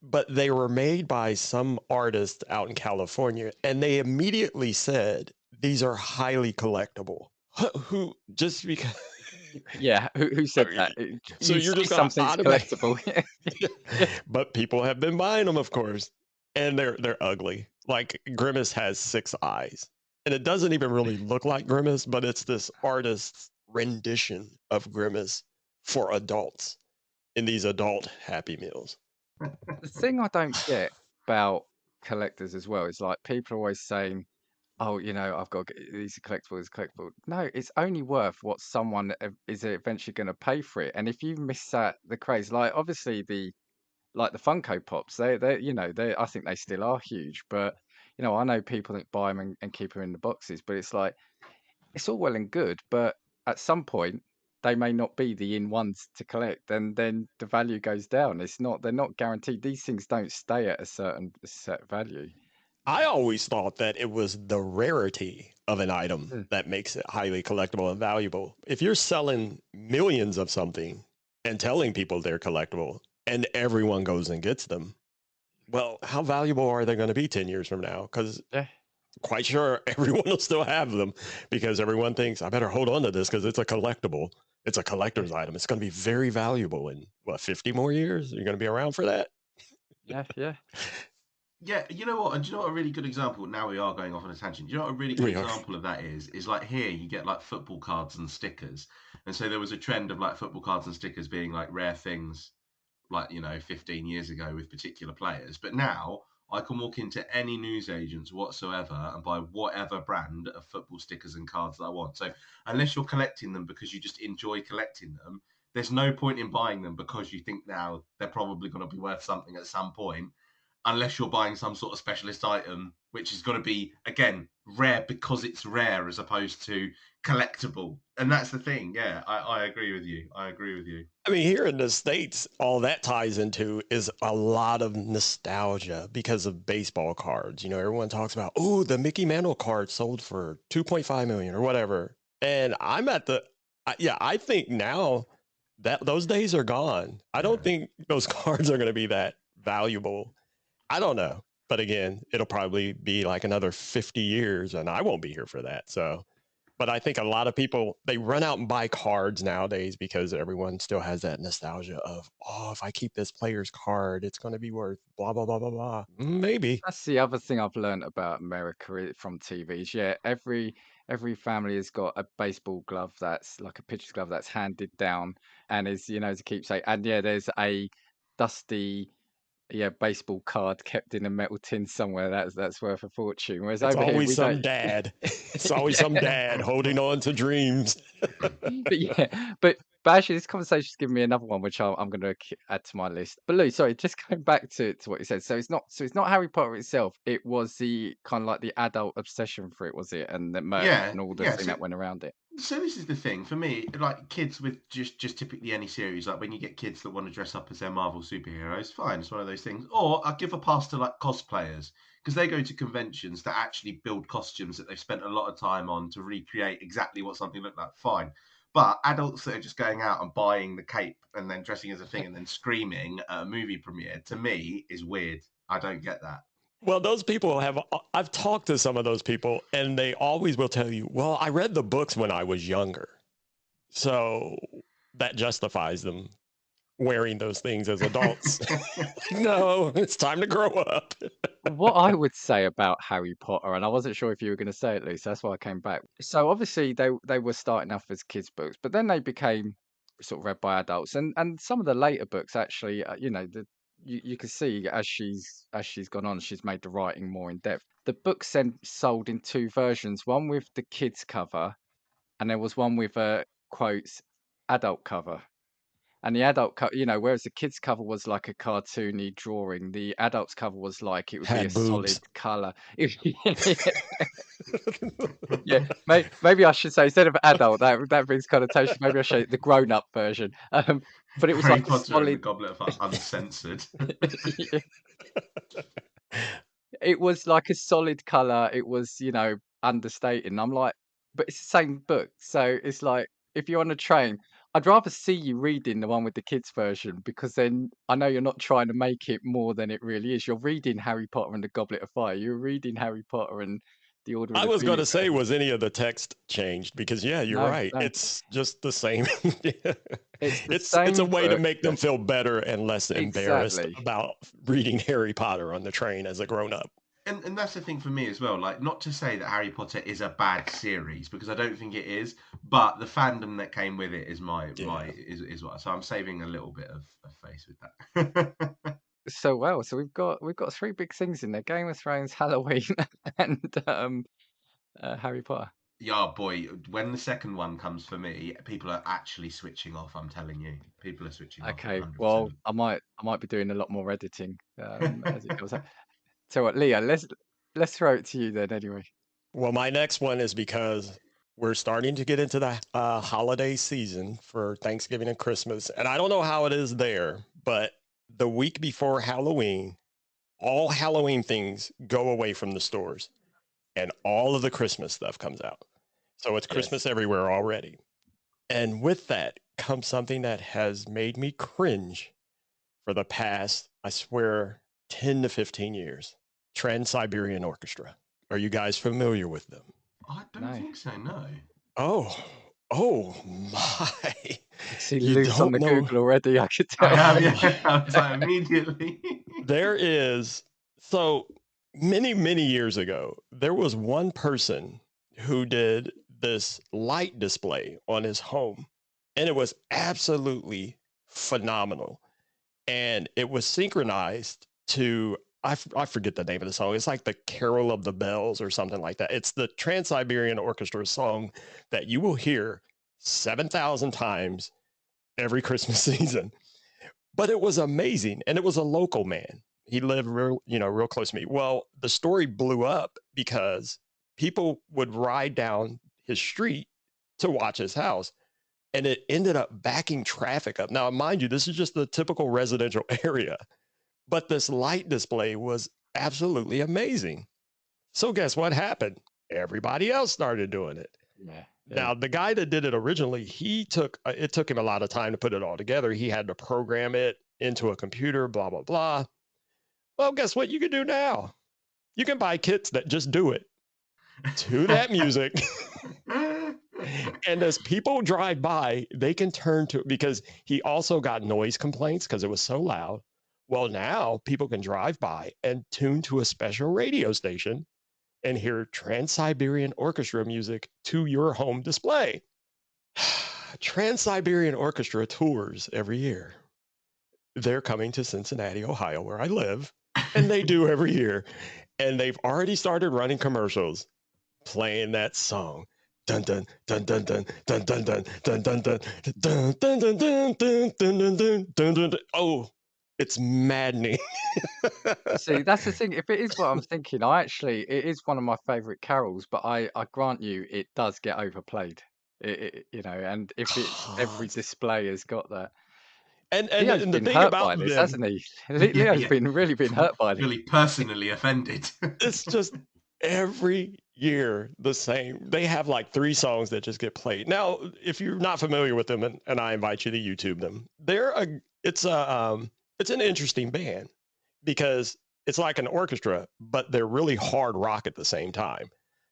but they were made by some artist out in California, and they immediately said these are highly collectible. Who just because? Yeah, who said that? So You you're say just gonna something's automate. collectible. But people have been buying them, of course, and they're ugly. Like Grimace has 6 eyes, and it doesn't even really look like Grimace, but it's this artist's rendition of Grimace for adults in these adult Happy Meals. The thing I don't get about collectors as well is like people are always saying, "Oh, you know, I've got to get, these are collectible, these are collectible." No, it's only worth what someone is eventually going to pay for it. And if you miss that, the craze, like obviously the Funko Pops, they you know they I think they still are huge, but you know I know people that buy them and keep them in the boxes, but it's like it's all well and good, but at some point they may not be the in ones to collect, and then the value goes down. They're not guaranteed. These things don't stay at a certain set value. I always thought that it was the rarity of an item Mm. that makes it highly collectible and valuable. If you're selling millions of something and telling people they're collectible and everyone goes and gets them, well, how valuable are they going to be 10 years from now? Because Yeah. quite sure everyone will still have them because everyone thinks I better hold on to this because it's a collectible. It's a collector's item. It's going to be very valuable in what, 50 more years? You're going to be around for that? Yeah, yeah. Yeah, you know what? And do you know what a really good example? Now we are going off on a tangent. Do you know what a really good We are. example of that is? Is like here you get like football cards and stickers, and so there was a trend of like football cards and stickers being like rare things, like 15 years ago with particular players. But now I can walk into any newsagents whatsoever and buy whatever brand of football stickers and cards that I want. So unless you're collecting them because you just enjoy collecting them, there's no point in buying them because you think now they're probably going to be worth something at some point, unless you're buying some sort of specialist item, which is going to be, again, rare because it's rare as opposed to collectible. And that's the thing. Yeah, I agree with you. I agree with you. I mean, here in the States, all that ties into is a lot of nostalgia because of baseball cards. Everyone talks about, oh, the Mickey Mantle card sold for 2.5 million or whatever. And I'm at I think now that those days are gone. I don't think those cards are going to be that valuable. I don't know. But again, it'll probably be like another 50 years and I won't be here for that. So, but I think a lot of people, they run out and buy cards nowadays because everyone still has that nostalgia of, oh, if I keep this player's card, it's going to be worth blah, blah, blah, blah, blah. Maybe. That's the other thing I've learned about America from TVs. Yeah, every family has got a baseball glove that's like a pitcher's glove that's handed down and is, as a keepsake. And yeah, there's a dusty baseball card kept in a metal tin somewhere that's worth a fortune. Whereas It's over here always we some don't. dad. It's always some Yeah. dad holding on to dreams. But yeah, but actually, this conversation's given me another one, which I'm going to add to my list. But Lou, sorry, just going back to what you said. So it's not Harry Potter itself. It was the kind of like the adult obsession for it, was it? And the merch Yeah, and all the yeah. thing that went around it. So this is the thing for me, like kids with just typically any series, like when you get kids that want to dress up as their Marvel superheroes, fine, it's one of those things. Or I give a pass to like cosplayers because they go to conventions that actually build costumes that they've spent a lot of time on to recreate exactly what something looked like. Fine. But adults that are just going out and buying the cape and then dressing as a thing and then screaming at a movie premiere, to me, is weird. I don't get that. Well, those people I've talked to some of those people, and they always will tell you, well, I read the books when I was younger. So that justifies them wearing those things as adults. No, it's time to grow up. What I would say about Harry Potter, and I wasn't sure if you were going to say it, Lisa, that's why I came back. So obviously they were starting off as kids' books, but then they became sort of read by adults, and some of the later books actually, you can see as she's gone on, she's made the writing more in depth. The books then sold in two versions, one with the kids cover, and there was one with a quotes adult cover. And the adult cover, whereas the kids cover was like a cartoony drawing, the adults cover was like it would be a Had solid boobs. color. Yeah, maybe I should say instead of adult, that brings connotation. Maybe I should say the grown-up version. But it was Harry like a Potter and the solid. Goblet of Fire uncensored. Yeah, it was like a solid color. It was, understated. And I'm like, but it's the same book. So it's like if you're on a train, I'd rather see you reading the one with the kids version because then I know you're not trying to make it more than it really is. You're reading Harry Potter and the Goblet of Fire. You're reading Harry Potter and the Order of I the was going to Phoenix. say, was any of the text changed? Because yeah, you're No, right. no. It's just the same. It's the It's a same way to book. make them feel better and less embarrassed Exactly. about reading Harry Potter on the train as a grown up. And that's the thing for me as well. Like, not to say that Harry Potter is a bad series because I don't think it is, but the fandom that came with it is is what. So I'm saving a little bit of face with that. So we've got three big things in there: Game of Thrones, Halloween, and Harry Potter. Yeah, boy. When the second one comes for me, people are actually switching off. I'm telling you, people are switching off Okay, 100%. well, I might be doing a lot more editing as it goes. So what, Leah? Let's throw it to you then. Anyway. Well, my next one is because we're starting to get into the holiday season for Thanksgiving and Christmas. And I don't know how it is there, but the week before Halloween, all Halloween things go away from the stores and all of the Christmas stuff comes out. So it's Christmas Yes. everywhere already. And with that comes something that has made me cringe for the past, I swear, 10 to 15 years. Trans-Siberian Orchestra. Are you guys familiar with them? I don't No. think so. No. Oh my. See You Luke's on don't the know. Google already. I could I tell. have, yeah. I was like, immediately. There is So many, many years ago, there was one person who did this light display on his home, and it was absolutely phenomenal. And it was synchronized to, I forget the name of the song. It's like the Carol of the Bells or something like that. It's the Trans-Siberian Orchestra song that you will hear 7,000 times every Christmas season. But it was amazing, and it was a local man. He lived real close to me. Well, the story blew up because people would ride down his street to watch his house, and it ended up backing traffic up. Now, mind you, this is just the typical residential area, but this light display was absolutely amazing. So guess what happened? Everybody else started doing it. Yeah. Now, the guy that did it originally, it took him a lot of time to put it all together. He had to program it into a computer, blah, blah, blah. Well, guess what you can do now? You can buy kits that just do it to that music. And as people drive by, they can turn to it because he also got noise complaints because it was so loud. Well, now people can drive by and tune to a special radio station and hear Trans-Siberian Orchestra music to your home display. Trans-Siberian Orchestra tours every year. They're coming to Cincinnati, Ohio, where I live, and they do every year. And they've already started running commercials playing that song. Dun dun dun dun dun dun dun dun dun dun dun dun dun dun dun dun dun dun dun dun. Oh, it's maddening. See, that's the thing. If it is what I'm thinking, it is one of my favorite carols, but I grant you, it does get overplayed. And if it's every display has got that. Leo's And the been thing hurt about by this, them, hasn't he? Yeah, Leo's yeah. been really been hurt by this. Really personally offended. it's just every year the same. They have like 3 songs that just get played. Now, if you're not familiar with them, and I invite you to YouTube them, it's an interesting band because it's like an orchestra, but they're really hard rock at the same time.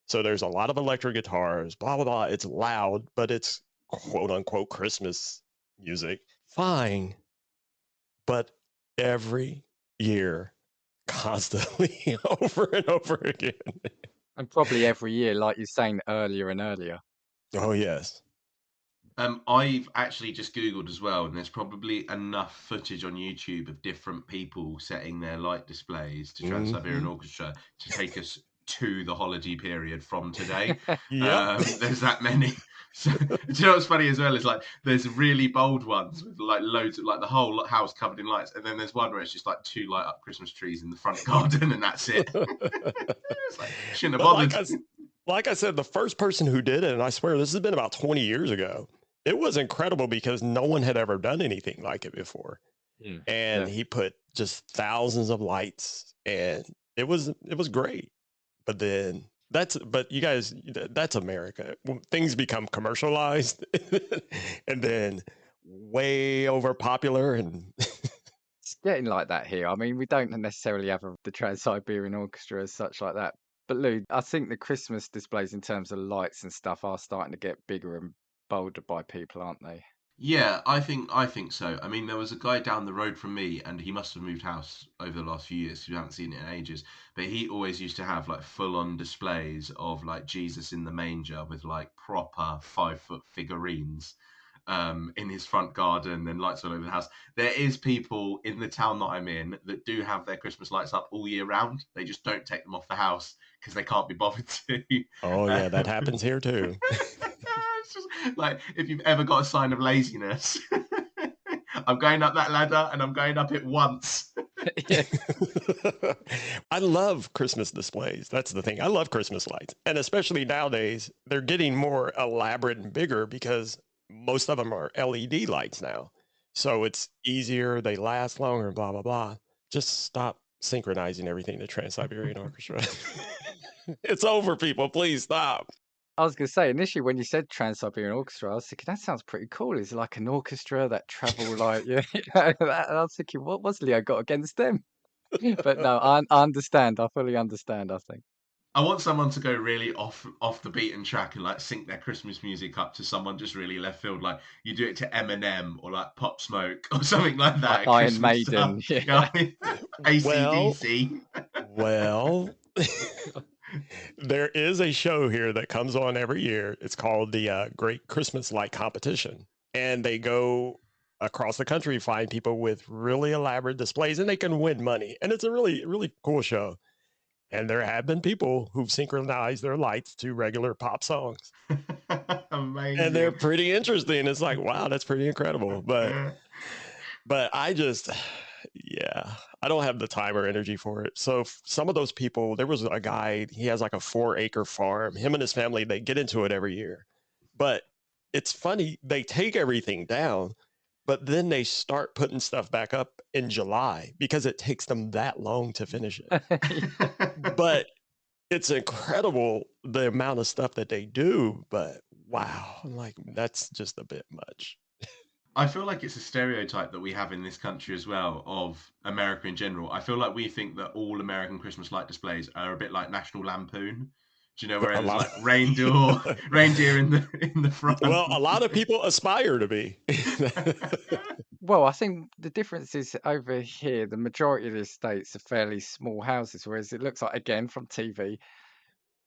So there's a lot of electric guitars, blah blah blah. It's loud, but it's quote unquote Christmas music. Fine, but every year, constantly, over and over again. And probably every year, like you're saying earlier and earlier. Oh yes. I've actually just Googled as well, and there's probably enough footage on YouTube of different people setting their light displays to Trans-Siberian Orchestra to take us to the holiday period from today. Yep. There's that many. So, do you know what's funny as well is like there's really bold ones with like loads of like the whole house covered in lights, and then there's one where it's just like 2 light up Christmas trees in the front garden, and that's it. It's like, shouldn't have But bothered. like I said, the first person who did it, and I swear this has been about 20 years ago, it was incredible because no one had ever done anything like it before. Yeah. And Yeah. he put just thousands of lights, and it was great. But then but you guys, that's America. When things become commercialized and then way over popular, and It's getting like that here. I mean, we don't necessarily have the Trans-Siberian Orchestra as such like that. But Lou, I think the Christmas displays in terms of lights and stuff are starting to get bigger and bolder by people, aren't they? Yeah, I think so. I mean, there was a guy down the road from me, and he must have moved house over the last few years. We haven't seen it in ages. But he always used to have like full-on displays of like Jesus in the manger with like proper 5-foot figurines in his front garden and lights all over the house. There is people in the town that I'm in that do have their Christmas lights up all year round. They just don't take them off the house because they can't be bothered to. oh yeah, that happens here too. It's just like if you've ever got a sign of laziness, I'm going up that ladder and I'm going up it once. Yeah. I love Christmas displays. That's the thing. I love Christmas lights. And especially nowadays, they're getting more elaborate and bigger because most of them are LED lights now. So it's easier, they last longer, blah, blah, blah. Just stop synchronizing everything to Trans-Siberian Orchestra. It's over, people. Please stop. I was going to say, initially, when you said Trans-Siberian Orchestra, I was thinking, that sounds pretty cool. Is it like an orchestra that travel like, yeah, and I was thinking, what was Leo got against them? But no, I understand. I fully understand, I think. I want someone to go really off the beaten track and like sync their Christmas music up to someone just really left field. Like you do it to Eminem or like Pop Smoke or something like that. Iron Christmas Maiden, stuff. yeah. You know? AC/DC. Well, there is a show here that comes on every year. It's called the Great Christmas Light Competition. And they go across the country, find people with really elaborate displays, and they can win money. And it's a really, really cool show. And there have been people who've synchronized their lights to regular pop songs. Amazing. And they're pretty interesting. It's like, wow, that's pretty incredible. But I just, yeah, I don't have the time or energy for it. So some of those people, there was a guy, he has like a 4-acre farm. Him and his family, they get into it every year. But it's funny, they take everything down, but then they start putting stuff back up in July because it takes them that long to finish it. But it's incredible the amount of stuff that they do. But wow, like that's just a bit much. I feel like it's a stereotype that we have in this country as well of America in general. I feel like we think that all American Christmas light displays are a bit like National Lampoon. Do you know where there's like reindeer in the front? Well, a lot of people aspire to be. Well, I think the difference is over here, the majority of the estates are fairly small houses, whereas it looks like, again, from TV,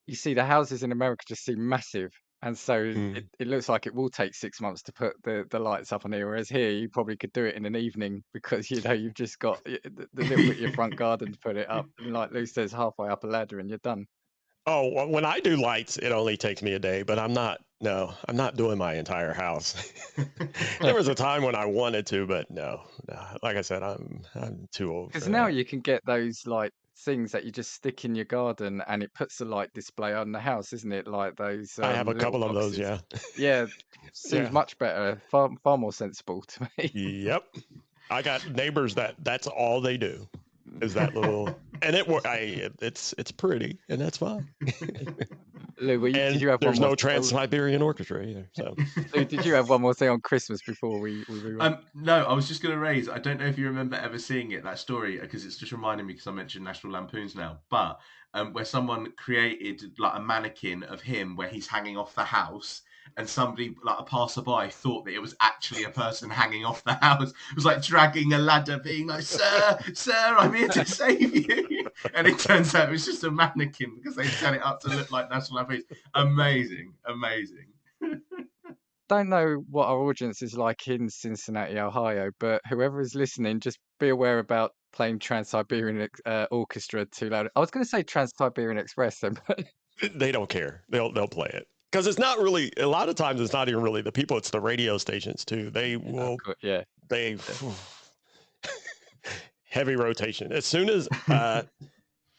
you see the houses in America just seem massive. And so it looks like it will take 6 months to put the lights up on here, whereas here you probably could do it in an evening because, you've just got the little bit of your front garden to put it up. And like Lou says, halfway up a ladder and you're done. Oh, well, when I do lights, it only takes me a day, but I'm not doing my entire house. There was a time when I wanted to, but no. Like I said, I'm too old. Because now you can get those like things that you just stick in your garden and it puts a light display on the house, isn't it? Like those I have a little couple of those, boxes. yeah. Yeah, seems much better, far more sensible to me. Yep. I got neighbors that's all they do is that little, and it's pretty, and that's fine. Lou, and did you have there's one no more? Trans-Siberian Orchestra either. So, Lou, did you have one more thing on Christmas before we move on? No, I was just going to raise. I don't know if you remember ever seeing that story, because it's just reminding me because I mentioned National Lampoons now. But where someone created like a mannequin of him where he's hanging off the house. And somebody, like a passerby, thought that it was actually a person hanging off the house. It was like dragging a ladder, being like, "Sir, I'm here to save you." And it turns out it was just a mannequin because they set it up to look like National Lampoons. Amazing. Don't know what our audience is like in Cincinnati, Ohio, but whoever is listening, just be aware about playing Trans-Siberian Orchestra too loud. I was going to say Trans-Siberian Express, then, but they don't care. They'll play it. Because it's not really, a lot of times it's not even really the people, it's the radio stations too. They will, heavy rotation. As soon as,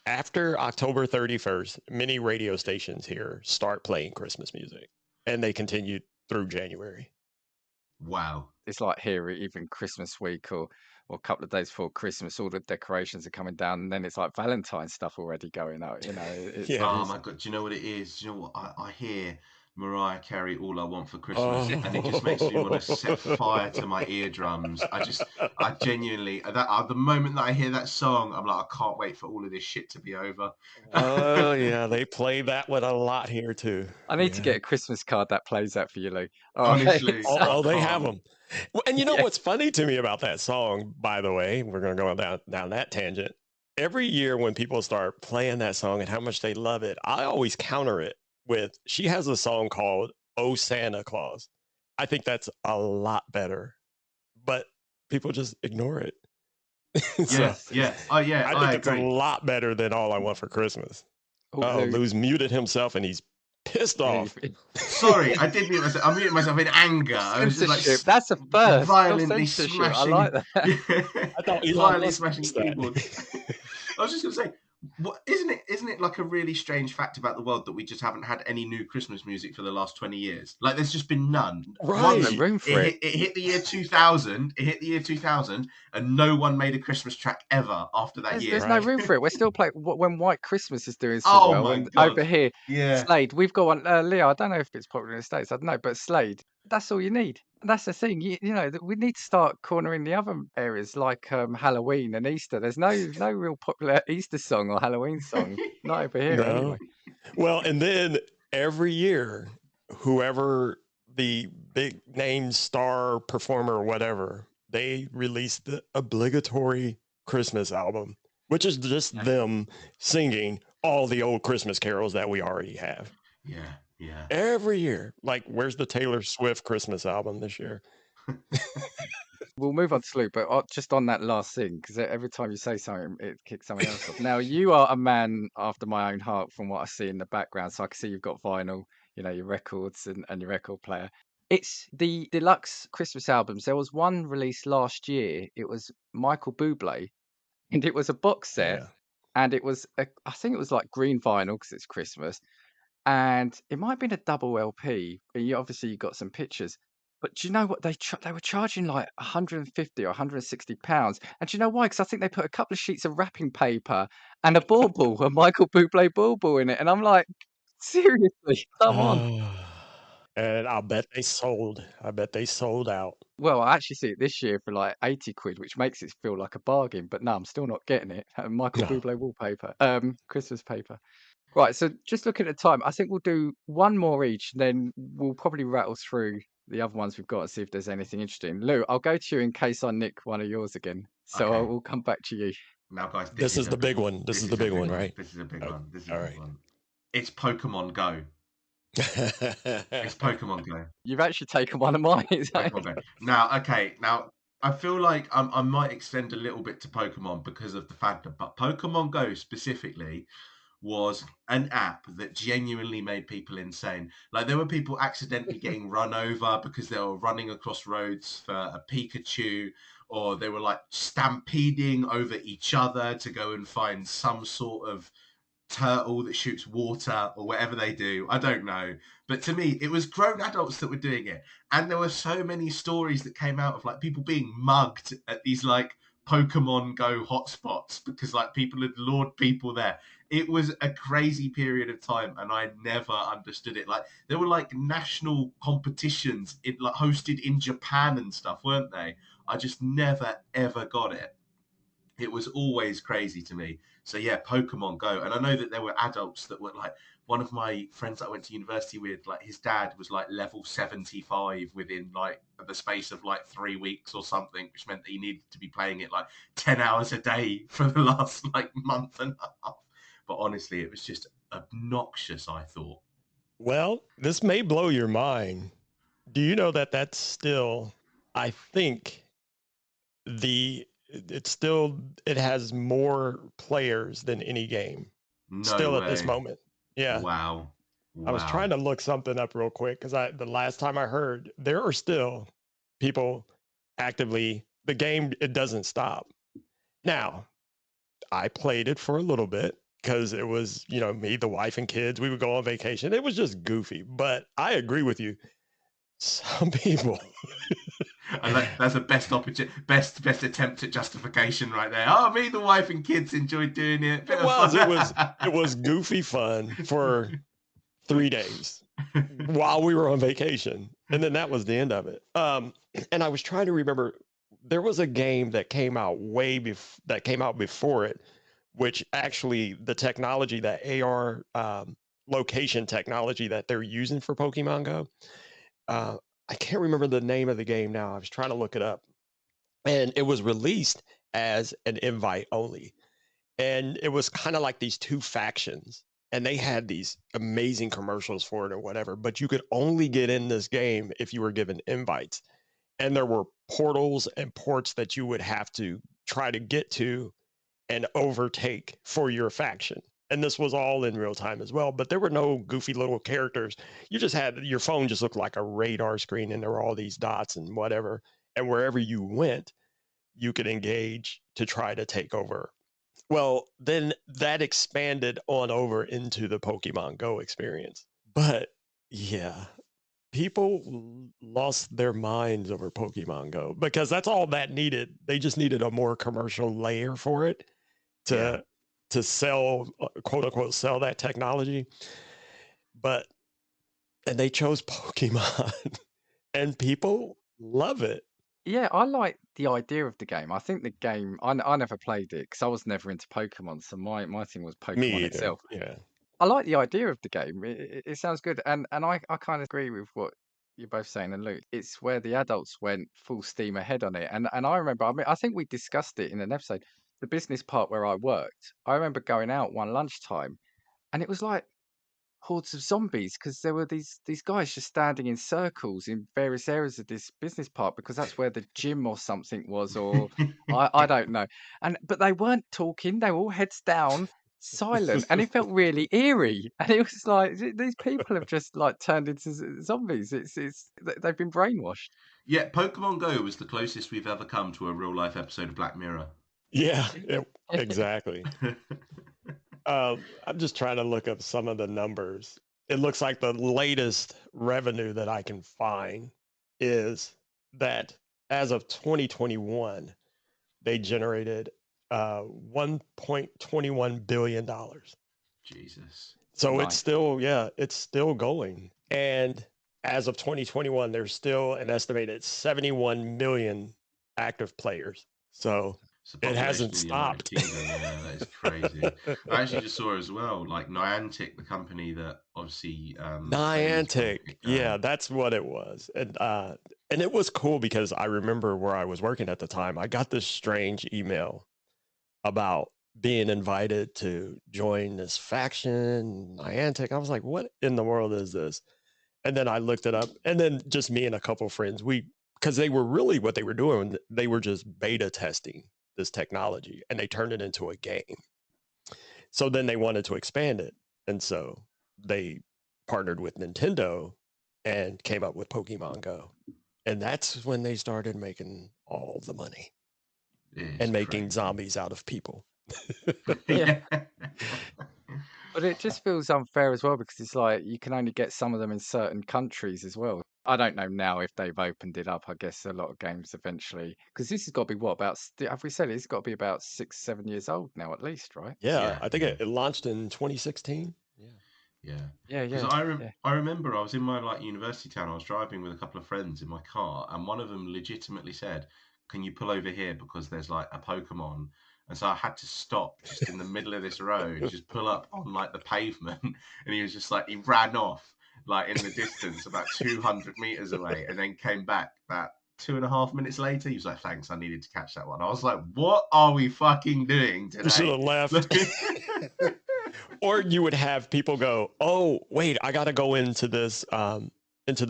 after October 31st, many radio stations here start playing Christmas music and they continue through January. Wow. It's like here, even Christmas week or a couple of days before Christmas, all the decorations are coming down, and then it's like Valentine's stuff already going out. Oh my God! Do you know what it is? Do you know what I hear? Mariah Carey, "All I Want for Christmas," and it just makes me want to set fire to my eardrums. I genuinely, the moment that I hear that song, I'm like, I can't wait for all of this shit to be over. Oh yeah, they play that one a lot here too. I need to get a Christmas card that plays that for you, Lou. Honestly, they have them. And you know what's funny to me about that song, by the way, we're going to go down that tangent. Every year when people start playing that song and how much they love it, I always counter it with, she has a song called "Oh Santa Claus." I think that's a lot better, but people just ignore it. Yeah. Oh yeah, I think it's a lot better than "All I Want for Christmas." Lou's muted himself and he's pissed off. Sorry, I did mute myself. I muted myself in anger. I was just like, that's a first. Violently smashing. I like that. I thought violently smashing keyboard. I was just going to say, isn't it like a really strange fact about the world that we just haven't had any new Christmas music for the last 20 years? Like, there's just been none. Right. It hit the year 2000. It hit the year 2000, and no one made a Christmas track ever after that year. There's no room for it. We're still playing when White Christmas is doing so well. My And God. over here, Yeah. Slade. We've got one. Leo, I don't know if it's popular in the States. I don't know, but Slade. That's all you need. That's the thing. You know, we need to start cornering the other areas like Halloween and Easter. There's no real popular Easter song or Halloween song. Not over here, anyway. Well, and then every year, whoever the big name star performer or whatever, they release the obligatory Christmas album which is just them singing all the old Christmas carols that we already have Yeah, yeah. every year. Like, where's the Taylor Swift Christmas album this year? We'll move on to Luke, but just on that last thing, because every time you say something, it kicks something else off. Now, you are a man after my own heart from what I see in the background. So I can see you've got vinyl, your records and your record player. It's the deluxe Christmas albums. There was one released last year. It was Michael Bublé, and it was a box set. Yeah. And it was, I think it was like green vinyl because it's Christmas. And it might have been a double LP. But obviously you got some pictures. But do you know what they were charging like 150 or 160 pounds? And do you know why? Because I think they put a couple of sheets of wrapping paper and a bauble, a Michael Bublé bauble in it. And I'm like, seriously, come on. And I bet they sold. I bet they sold out. Well, I actually see it this year for like 80 quid, which makes it feel like a bargain. But no, I'm still not getting it. Michael No. Bublé wallpaper, Christmas paper. Right, so just looking at the time, I think we'll do one more each, then we'll probably rattle through the other ones we've got and see if there's anything interesting. Lou, I'll go to you in case I nick one of yours again. So I Okay. will come back to you. Now, guys, This is the big one. This is the big one, right? This is a big Oh, one. This is all a big right. one. It's Pokemon Go. It's Pokemon Go. You've actually taken one of mine. Pokemon Go. Now, okay. Now, I feel like I might extend a little bit to Pokemon because of the fact that, but Pokemon Go specifically was an app that genuinely made people insane. Like, there were people accidentally getting run over because they were running across roads for a Pikachu, or they were like stampeding over each other to go and find some sort of turtle that shoots water or whatever they do. I don't know. But to me, it was grown adults that were doing it. And there were so many stories that came out of like people being mugged at these like Pokemon Go hotspots because like people had lured people there. It was a crazy period of time and I never understood it. Like there were like national competitions like hosted in Japan and stuff, weren't they? I just never ever got it. It was always crazy to me. So yeah, Pokemon Go. And I know that there were adults that were like, one of my friends that I went to university with, like his dad was like level 75 within like the space of like 3 weeks or something, which meant that he needed to be playing it like 10 hours a day for the last like month and a half. But honestly, it was just obnoxious, I thought. Well, this may blow your mind. Do you know that that's still, I think, it has more players than any game No still way. at this moment. Yeah. Wow. I was trying to look something up real quick because the last time I heard, there are still people actively, the game, it doesn't stop. Now, I played it for a little bit because it was, me, the wife, and kids. We would go on vacation. It was just goofy, but I agree with you. Some people. And that's the best attempt at justification right there. Oh, me, the wife, and kids enjoyed doing it. It was goofy fun for 3 days while we were on vacation, and then that was the end of it. And I was trying to remember, there was a game that came out before it, which actually the technology, that AR location technology that they're using for Pokemon Go. I can't remember the name of the game now. I was trying to look it up, and it was released as an invite only, and it was kind of like these two factions, and they had these amazing commercials for it or whatever, but you could only get in this game if you were given invites, and there were portals and ports that you would have to try to get to and overtake for your faction. And this was all in real time as well, but there were no goofy little characters. You just had, your phone just looked like a radar screen, and there were all these dots and whatever. And wherever you went, you could engage to try to take over. Well, then that expanded on over into the Pokemon Go experience. But yeah, people lost their minds over Pokemon Go because that's all that needed. They just needed a more commercial layer for it to sell, quote unquote, sell that technology. And they chose Pokemon and people love it. Yeah, I like the idea of the game. I think the game, I never played it because I was never into Pokemon. So my thing was Me Pokemon either. itself. Yeah. I like the idea of the game. It sounds good. And I kind of agree with what you're both saying. And Luke, it's where the adults went full steam ahead on it. And I remember, I mean, I think we discussed it in an episode. the business part where I worked, I remember going out one lunchtime, and it was like hordes of zombies because there were these guys just standing in circles in various areas of this business park because that's where the gym or something was, or I don't know. And but they weren't talking; they were all heads down, silent, and it felt really eerie. And it was like these people have just like turned into zombies. They've been brainwashed. Yeah, Pokemon Go was the closest we've ever come to a real life episode of Black Mirror. Yeah, exactly. I'm just trying to look up some of the numbers. It looks like the latest revenue that I can find is that as of 2021, they generated $1.21 billion. Jesus. So it's Nice. still, yeah, it's still going. And as of 2021, there's still an estimated 71 million active players. So It's the it population hasn't of the United stopped. Kingdom. Yeah, that is crazy. I actually just saw as well, like Niantic, the company that obviously Bailey's trying to Niantic. get Yeah, going. that's what it was. And it was cool because I remember where I was working at the time. I got this strange email about being invited to join this faction, Niantic. I was like, what in the world is this? And then I looked it up, and then just me and a couple of friends, because they were really what they were doing, they were just beta testing this technology and they turned it into a game. So then they wanted to expand it. And so they partnered with Nintendo and came up with Pokemon Go. And that's when they started making all the money It's and making crazy. zombies out of people. Yeah. Yeah. But it just feels unfair as well because it's like you can only get some of them in certain countries as well. I don't know now if they've opened it up. I guess a lot of games eventually, because this has got to be what about? Have we said it's got to be about 6, 7 years old now at least, right? Yeah, Yeah, I think yeah. it launched in 2016. Yeah. Yeah, Yeah, because yeah, yeah. I remember I was in my like university town. I was driving with a couple of friends in my car, and one of them legitimately said, "Can you pull over here because there's like a Pokemon?" And so I had to stop just in the middle of this road, just pull up on like the pavement, and he was just like he ran off like in the distance about 200 meters away, and then came back about 2.5 minutes later. He was like, "Thanks, I needed to catch that one." I was like, "What are we fucking doing You should today?" have left. Or you would have people go, "Oh, wait, I got to go into this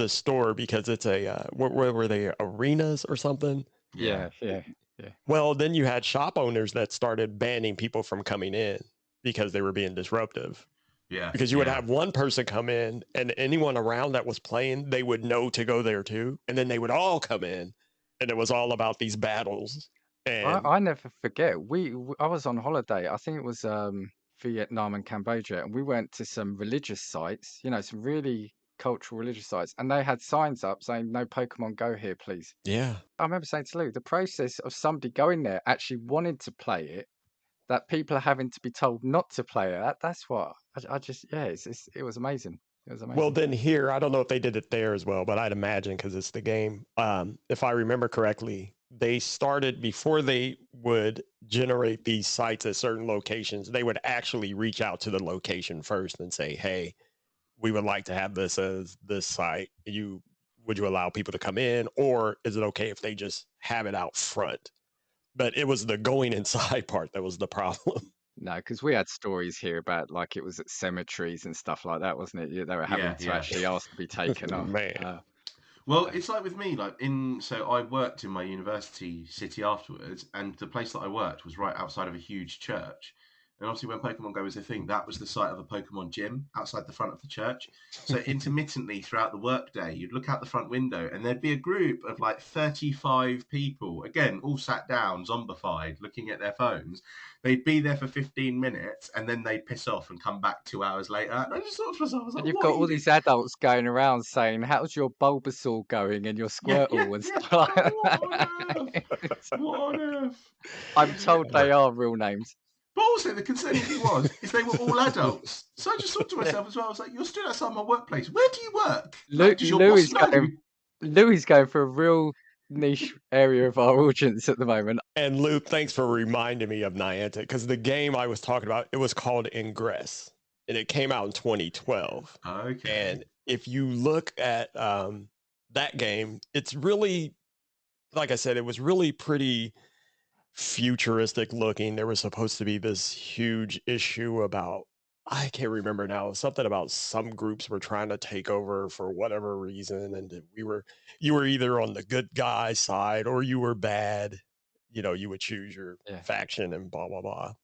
store because it's a where were they, arenas or something?" Yeah, Yeah, yeah. Well, then you had shop owners that started banning people from coming in because they were being disruptive. yeah, Because you would yeah. have one person come in and anyone around that was playing, they would know to go there too, and then they would all come in, and it was all about these battles. And I never forget. I was on holiday. I think it was Vietnam and Cambodia, and we went to some religious sites. You know, some really cultural religious sites, and they had signs up saying "No Pokemon Go here, please." yeah, I remember saying to Lou, the process of somebody going there actually wanting to play it, that people are having to be told not to play it. That's what I just yeah. It was amazing. It was well, amazing. then here, I don't know if they did it there as well, but I'd imagine because it's the game. If I remember correctly, they started before they would generate these sites at certain locations. They would actually reach out to the location first and say, "Hey, we would like to have this as this site. Would you allow people to come in, or is it okay if they just have it out front?" But it was the going inside part that was the problem. No, because we had stories here about like it was at cemeteries and stuff like that, wasn't it? Yeah, they were having Yeah, to yeah. actually ask to be taken off. Man, Well, So, it's like with me, like so I worked in my university city afterwards, and the place that I worked was right outside of a huge church. And obviously, when Pokemon Go was a thing, that was the site of a Pokemon gym outside the front of the church. So intermittently throughout the workday, you'd look out the front window, and there'd be a group of like 35 people, again, all sat down, zombified, looking at their phones. They'd be there for 15 minutes, and then they'd piss off and come back 2 hours later. And I just thought to myself, I was like, and you've "What got are you all doing?" these adults going around saying, "How's your Bulbasaur going?" and your Yeah, yeah, Squirtle and yeah. stuff Like, like what on that. earth? What on earth? I'm told But they are real names. also, the concerning thing was, is they were all adults. So I just thought to Yeah. myself as well, I was like, "You're stood outside my workplace. Where do you work? Lou, Like, does your Lou boss is know?" going. Lou is going for a real niche area of our audience at the moment. and Luke, thanks for reminding me of Niantic because the game I was talking about, it was called Ingress, and it came out in 2012. Okay. And if you look at that game, it's really, like I said, it was really pretty futuristic looking. There was supposed to be this huge issue about, I can't remember now, something about some groups were trying to take over for whatever reason, and that you were either on the good guy side or you were bad. You know, you would choose your Yeah. faction and blah blah blah.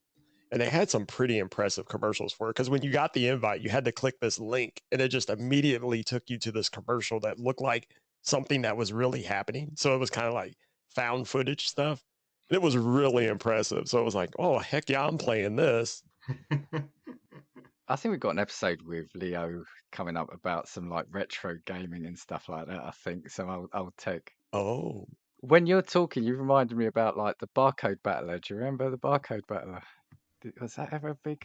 And they had some pretty impressive commercials for it, because when you got the invite, you had to click this link and it just immediately took you to this commercial that looked like something that was really happening. So it was kind of like found footage stuff. And it was really impressive. So it was like, oh, heck yeah, I'm playing this. I think we've got an episode with Leo coming up about some like retro gaming and stuff like that, I think. Some old tech. Oh, When you're talking, you reminded me about like the barcode battler. Do you remember the barcode battler? Was that ever big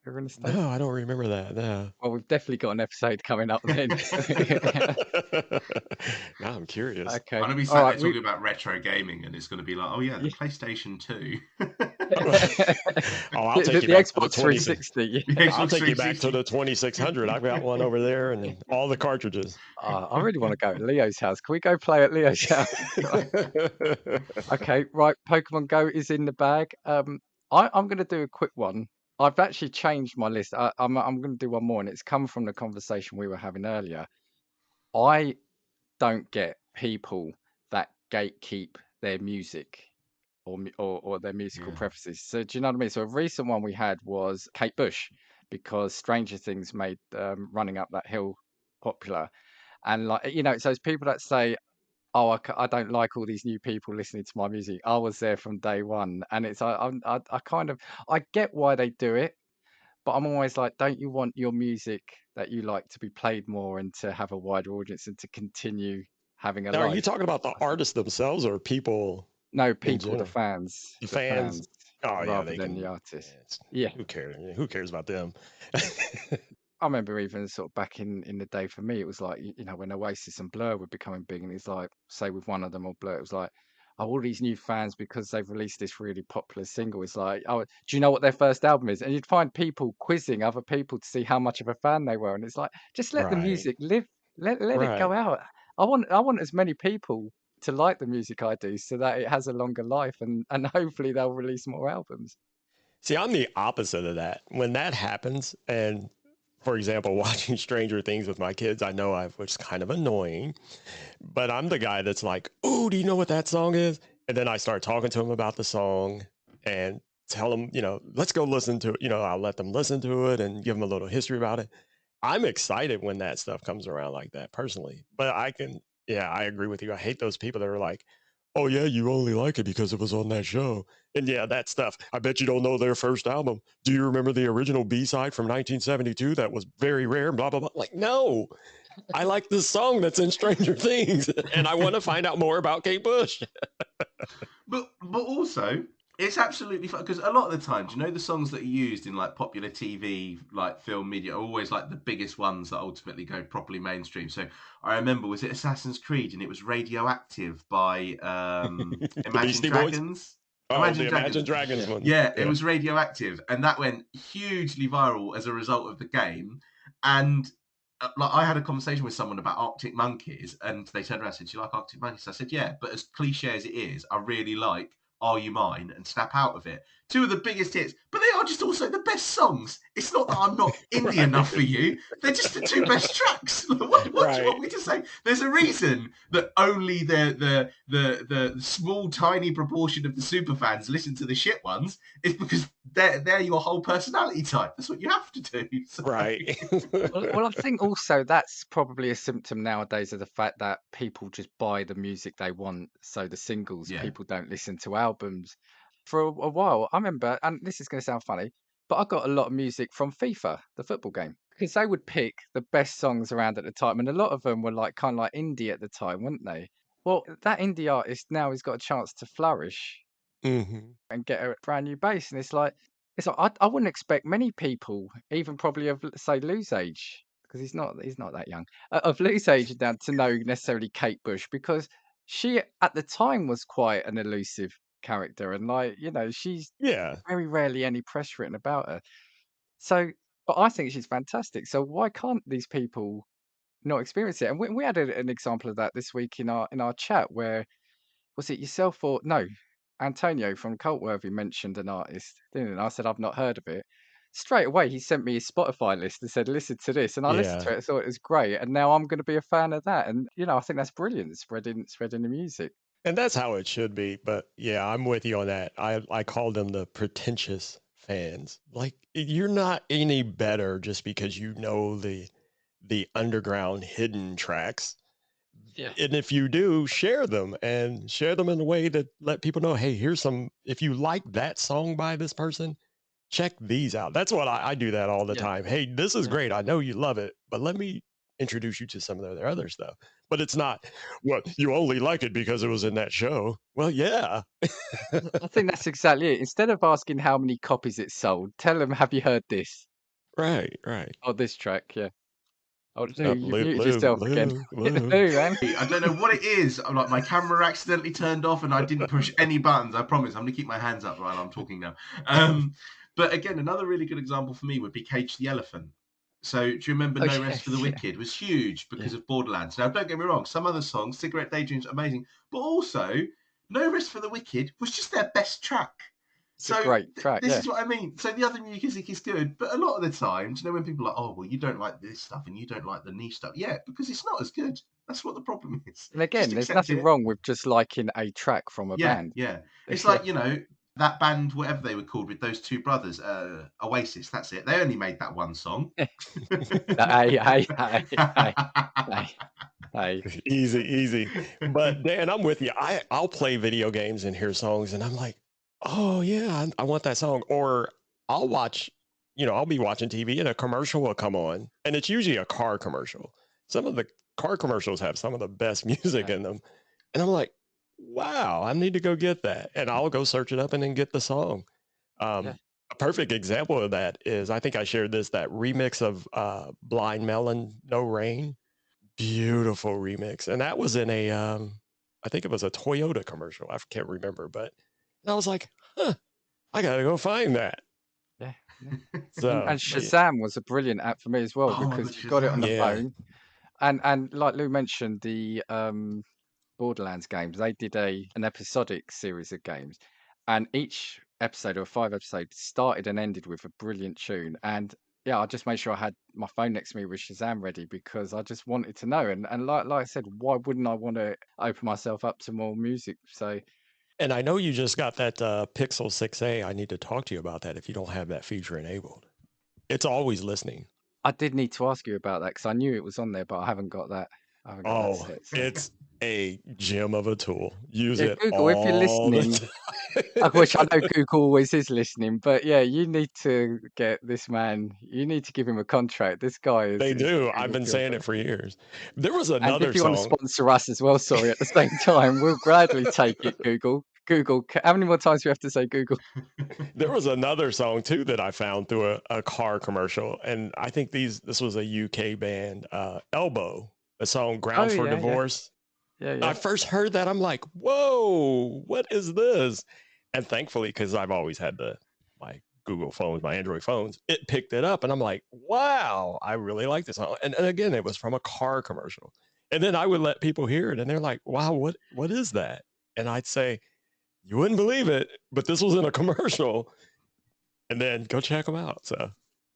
ever in the States? no, I don't remember that. No. Well, we've definitely got an episode coming up then. Now I'm curious. Okay. I'm gonna be All sat right. there talking about retro gaming, and it's gonna be like, oh yeah, the PlayStation 2. Oh, I'll take you the back to the Xbox 360. The I'll Xbox take you back 360. to the 2600. I've got one over there, and then all the cartridges. I really want to go to Leo's house. Can we go play at Leo's house? Okay, right. Pokemon Go is in the bag. I'm going to do a quick one. I've actually changed my list. I'm going to do one more, and it's come from the conversation we were having earlier. I don't get people that gatekeep their music or their musical Yeah. preferences. So do you know what I mean? So a recent one we had was Kate Bush, because Stranger Things made Running Up That Hill popular. And like, you know, so it's people that say, oh, I don't like all these new people listening to my music. I was there from day one, and it's I kind of I get why they do it, but I'm always like, don't you want your music that you like to be played more and to have a wider audience and to continue having a Now, are you life? talking about the artists themselves or people No, in people, general? The the fans? fans, Oh yeah, rather they than the can. artist. Yeah, Yeah. who cares? Who cares about them? I remember even sort of back in the day for me, it was like, you know, when Oasis and Blur were becoming big, and it's like, say with one of them or Blur, it was like, oh, all these new fans because they've released this really popular single. It's like, oh, do you know what their first album is? And you'd find people quizzing other people to see how much of a fan they were. And it's like, just let the Right, music live, let it go right. out. I want as many people to like the music I do so that it has a longer life, and hopefully they'll release more albums. See, I'm the opposite of that. When that happens, and for example, watching Stranger Things with my kids, I know which is kind of annoying, but I'm the guy that's like, "Oh, do you know what that song is?" And then I start talking to them about the song and tell them, let's go listen to it. I'll let them listen to it and give them a little history about it. I'm excited when that stuff comes around like that personally, but yeah, I agree with you. I hate those people that are like, oh yeah, you only like it because it was on that show. And yeah, that stuff. I bet you don't know their first album. Do you remember the original B-side from 1972 that was very rare? Blah, blah, blah. Like, no, I like this song that's in Stranger Things and I want to find out more about Kate Bush. But also, it's absolutely fun because a lot of the times, the songs that are used in like popular TV, like film media, are always like the biggest ones that ultimately go properly mainstream. So I remember, was it Assassin's Creed, and it was Radioactive by The Imagine Beastie Boys? Dragons. Oh, the Imagine Dragons Yeah. one. Yeah, it was Radioactive, and that went hugely viral as a result of the game. And like, I had a conversation with someone about Arctic Monkeys, and they turned around and said, "Do you like Arctic Monkeys?" I said, "Yeah, but as cliche as it is, I really like Are You Mine and Snap Out of It. Two of the biggest hits, but they are just also the best songs. It's not that I'm not indie Right. enough for you. They're just the two best tracks. What do you Right. want me to say? There's a reason that only the small, tiny proportion of the super fans listen to the shit ones. It's because they're your whole personality type. That's what you have to do." So, Right. Well, I think also that's probably a symptom nowadays of the fact that people just buy the music they want. So the singles, yeah. people don't listen to albums. For a while, I remember, and this is going to sound funny, but I got a lot of music from FIFA, the football game, because they would pick the best songs around at the time, and a lot of them were like kind of like indie at the time, weren't they? Well, that indie artist now has got a chance to flourish Hmm. and get a brand new bass. And it's like I wouldn't expect many people, even probably of say Lou's age, because he's not that young, of Lou's age now, to know necessarily Kate Bush, because she at the time was quite an elusive character, and like, she's Yeah. very rarely any press written about her. So, but I think she's fantastic. So why can't these people not experience it? And we had an example of that this week in our chat, where was it yourself or no? Antonio from Cultworthy mentioned an artist, didn't he? And I said, I've not heard of it. Straight away, he sent me his Spotify list and said, listen to this. And I listened Yeah. to it, I thought it was great. And now I'm going to be a fan of that. And, I think that's brilliant, spreading the music. And that's how it should be. But yeah, I'm with you on that. I call them the pretentious fans. Like, you're not any better just because you know the underground hidden tracks. Yeah. And if you do, share them and share them in a way that let people know, hey, here's some, if you like that song by this person, check these out. That's what I do that all the Yeah. time. Hey, this is Yeah. great. I know you love it, but let me introduce you to some of their other stuff. But it's not, well, you only like it because it was in that show. Well, yeah. I think that's exactly it. Instead of asking how many copies it sold, tell them, have you heard this? Right, right. Or this track, yeah. Oh, Lou, you've Lou, muted Lou, yourself again. Lou, Lou. Lou, man. I don't know what it is. I'm like, my camera accidentally turned off and I didn't push any buttons. I promise. I'm going to keep my hands up while I'm talking now. But again, another really good example for me would be Cage the Elephant. So do you remember Oh, No Rest for the yes, yeah. Wicked was huge because Yeah. of Borderlands. Now, don't get me wrong. Some other songs, Cigarette Daydream's amazing. But also, No Rest for the Wicked was just their best track. It's a So great track, this yeah. is what I mean. So the other music is good, but a lot of the times, when people are like, oh, well, you don't like this stuff and you don't like the niche stuff. Yeah, because it's not as good. That's what the problem is. And again, Just there's accept nothing it. wrong with just liking a track from a Yeah, band. yeah. It's Yeah. like, that band, whatever they were called with those two brothers, Oasis, that's it. They only made that one song. Hey. Easy. But Dan, I'm with you. I'll play video games and hear songs and I'm like, oh yeah, I want that song. Or I'll watch, I'll be watching TV and a commercial will come on. And it's usually a car commercial. Some of the car commercials have some of the best music Yeah. in them. And I'm like, wow, I need to go get that. And I'll go search it up and then get the song. Yeah. A perfect example of that is, I think I shared this, that remix of Blind Melon, No Rain. Beautiful remix. And that was in I think it was a Toyota commercial. I can't remember, but I was like, I gotta go find that. Yeah. So And but Shazam was a brilliant app for me as well Oh my because God, you've got it on the yeah. phone. And like Lou mentioned, the Borderlands games, they did an episodic series of games, and each episode or 5 episodes started and ended with a brilliant tune. And yeah, I just made sure I had my phone next to me with Shazam ready because I just wanted to know. And like I said, why wouldn't I want to open myself up to more music? So And I know you just got that Pixel 6a. I need to talk to you about that if you don't have that feature enabled. It's always listening. I did need to ask you about that because I knew it was on there, but I haven't got that. I haven't got that Oh, set. So. it's a gem of a tool. Use Yeah, it Google, if you're all the listening, time. which I know Google always is listening, but yeah, you need to get this man. You need to give him a contract. This guy They is do. I've Google been saying killer. it for years. There was And if another you want to song. sponsor us as well, sorry, at the same time, we'll gladly take it. Google. How many more times do we have to say Google? There was another song too that I found through a car commercial, and I think this was a UK band, Elbow, the song Oh "Grounds for yeah, Divorce." yeah. I first heard that, I'm like, "Whoa, what is this?" And thankfully, because I've always had my Google phones, my Android phones, it picked it up, and I'm like, "Wow, I really like this song." And again, it was from a car commercial, and then I would let people hear it, and they're like, "Wow, what is that?" And I'd say, you wouldn't believe it, but this was in a commercial, and then go check them out. So,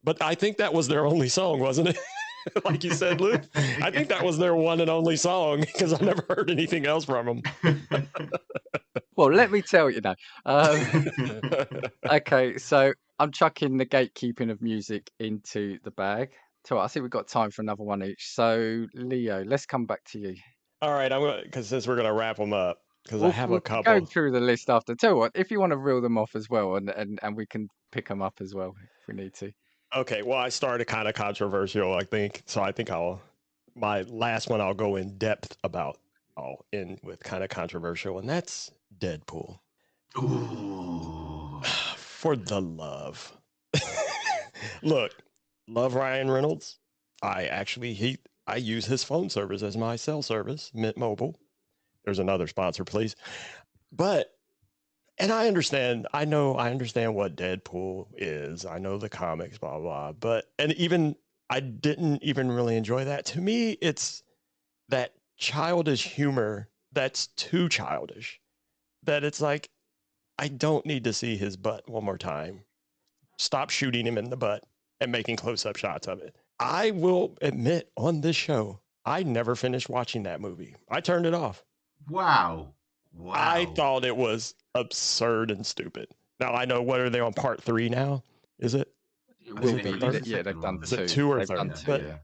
but I think that was their only song, wasn't it? Like you said, Luke, I think that was their one and only song because I never heard anything else from them. Well, let me tell you now. Okay, so I'm chucking the gatekeeping of music into the bag. So I think we've got time for another one each. So Leo, let's come back to you. All right, because since we're gonna wrap them up, because I have a We'll go couple. through the list after. Tell you what, if you want to reel them off as well, and we can pick them up as well if we need to. Okay, well, I started kind of controversial, I think. So I think my last one I'll go in depth about. I'll end with kind of controversial, and that's Deadpool. Ooh. For the love. Look, love Ryan Reynolds. I use his phone service as my cell service, Mint Mobile. There's another sponsor, please. But I understand what Deadpool is. I know the comics, blah blah. But I didn't even really enjoy that. To me, it's that childish humor that's too childish. That it's like, I don't need to see his butt one more time. Stop shooting him in the butt and making close-up shots of it. I will admit on this show, I never finished watching that movie. I turned it off. Wow. I Wow. thought it was absurd and stupid. Now I know, what are they on part 3 now? Is it? It I will think the they be. third? released a Yeah, they've second one, done haven't Is it they? 2. 2 or They've 3? done Yeah, 2, But yeah.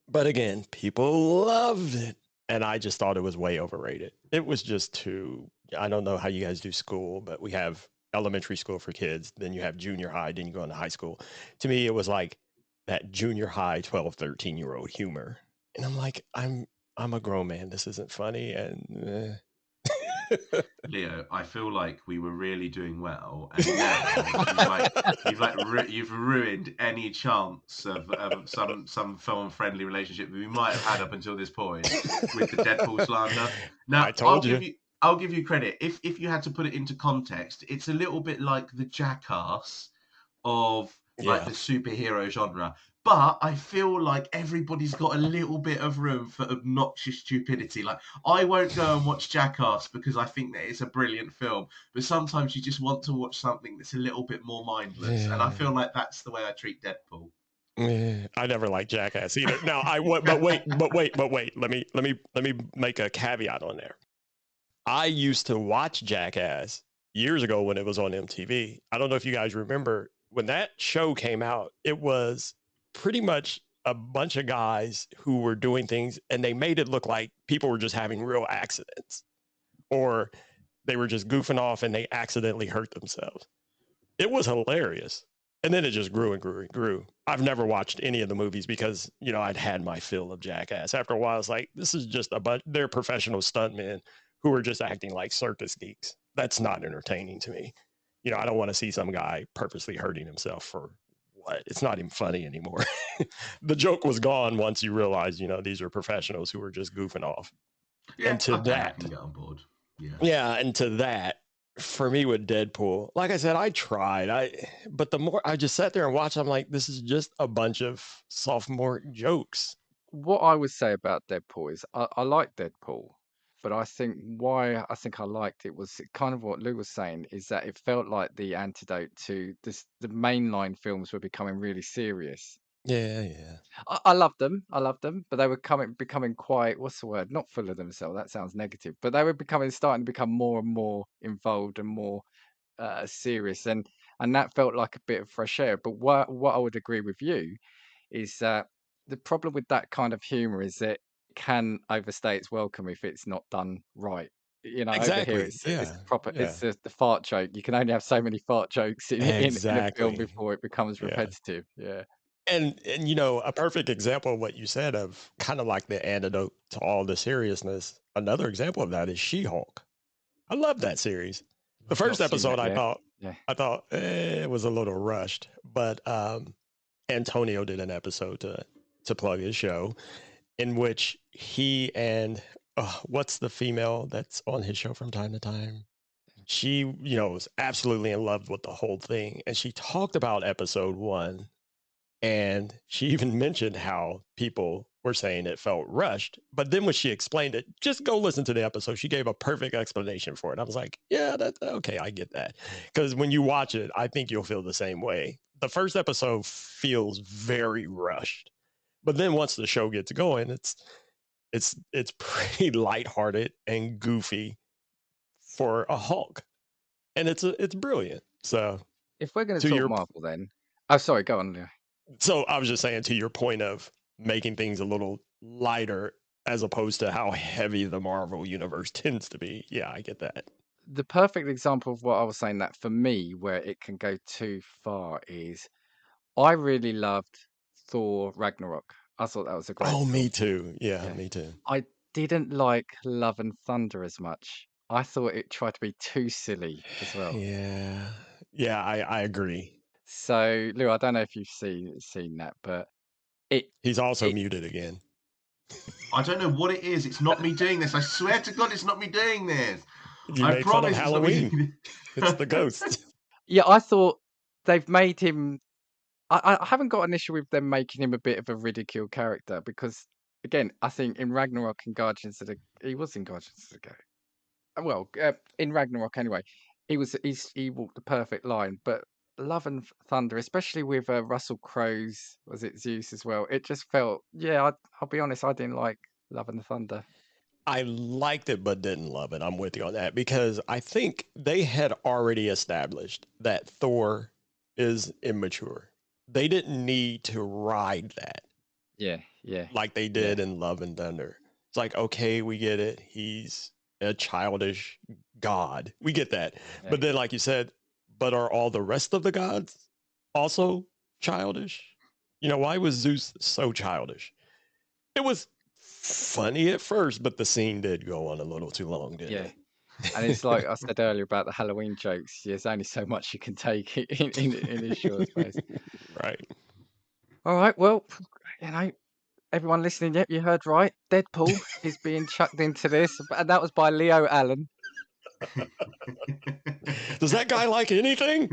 but again, people loved it, and I just thought it was way overrated. It was just too. I don't know how you guys do school, but we have elementary school for kids, then you have junior high, then you go into high school. To me, it was like that junior high 12, 13-year-old humor. And I'm like, I'm a grown man. This isn't funny. And Leo, I feel like we were really doing well, and now you've ruined any chance of some film friendly relationship that we might have had up until this point with the Deadpool slander. I Now, told you. I'll give you credit. If you had to put it into context, it's a little bit like the Jackass of like Yeah. the superhero genre. But I feel like everybody's got a little bit of room for obnoxious stupidity. Like, I won't go and watch Jackass because I think that it's a brilliant film. But sometimes you just want to watch something that's a little bit more mindless. And I feel like that's the way I treat Deadpool. I never liked Jackass either. Now I would, but wait. Let me make a caveat on there. I used to watch Jackass years ago when it was on MTV. I don't know if you guys remember when that show came out. It was pretty much a bunch of guys who were doing things, and they made it look like people were just having real accidents, or they were just goofing off and they accidentally hurt themselves. It was hilarious. And then it just grew and grew and grew. I've never watched any of the movies because, I'd had my fill of Jackass. After a while, it's like, this is just a bunch, they're professional stuntmen who are just acting like circus geeks. That's not entertaining to me. I don't want to see some guy purposely hurting himself for what? It's not even funny anymore. The joke was gone once you realize, these are professionals who are just goofing off. Yeah, And to okay, I that, can get on board. yeah, and to that, for me with Deadpool, like I said, I tried. But the more I just sat there and watched, I'm like, this is just a bunch of sophomore jokes. What I would say about Deadpool is I like Deadpool, but I think why I think I liked it was kind of what Lou was saying is that it felt like the antidote to this, the mainline films were becoming really serious. Yeah. I loved them, but they were becoming quite, what's the word? Not full of themselves. That sounds negative, but they were starting to become more and more involved and more serious, and that felt like a bit of fresh air. But what I would agree with you is that the problem with that kind of humor is that it can overstay its welcome if it's not done right. Over here Exactly. it's Yeah. proper. Yeah. It's the fart joke. You can only have so many fart jokes in a film Exactly. before it becomes Yeah. repetitive. Yeah. And a perfect example of what you said of kind of like the antidote to all the seriousness. Another example of that is She-Hulk. I love that series. The Not first seen episode that I yet. thought Yeah. it was a little rushed, but Antonio did an episode to plug his show in which he and what's the female that's on his show from time to time? She, was absolutely in love with the whole thing, and she talked about episode 1, and she even mentioned how people were saying it felt rushed. But then when she explained it, just go listen to the episode. She gave a perfect explanation for it. I was like, yeah, that's okay. I get that. Because when you watch it, I think you'll feel the same way. The first episode feels very rushed. But then once the show gets going, it's pretty lighthearted and goofy for a Hulk. And it's brilliant. So If we're going to to talk your Marvel, then. Oh, sorry. Go on, Leo. So I was just saying, to your point of making things a little lighter as opposed to how heavy the Marvel universe tends to be. Yeah, I get that. The perfect example of what I was saying that for me, where it can go too far, is I really loved Thor Ragnarok. I thought that was a great Oh, film. me too. Yeah, Yeah. me too. I didn't like Love and Thunder as much. I thought it tried to be too silly as well. Yeah. Yeah, I agree. So, Lou, I don't know if you've seen that, but it He's also it muted again. I don't know what it is. It's not me doing this. I swear to God, it's not me doing this. You I made fun of promise it's not me Halloween. doing It's this. the ghost. yeah, I thought they've made him. I haven't got an issue with them making him a bit of a ridicule character because, again, I think in Ragnarok and Guardians of the he was in Guardians of the Galaxy. Well, in Ragnarok anyway, he walked the perfect line. But Love and Thunder, especially with Russell Crowe's, was it Zeus as well? It just felt, yeah. I'll be honest, I didn't like Love and Thunder. I liked it but didn't love it. I'm with you on that because I think they had already established that Thor is immature. They didn't need to ride that Yeah, yeah, like they yeah. did in Love and Thunder. It's like, okay, we get it. He's a childish god. We get that. Yeah. But then, like you said, but are all the rest of the gods also childish? You know, why was Zeus so childish? It was funny at first, but the scene did go on a little too long, didn't Yeah. it? And it's like I said earlier about the Halloween jokes. There's only so much you can take in a short space. Right. All right. Well, you know, everyone listening, yep, you heard right. Deadpool is being chucked into this, and that was by Leo Allen. Does that guy like anything?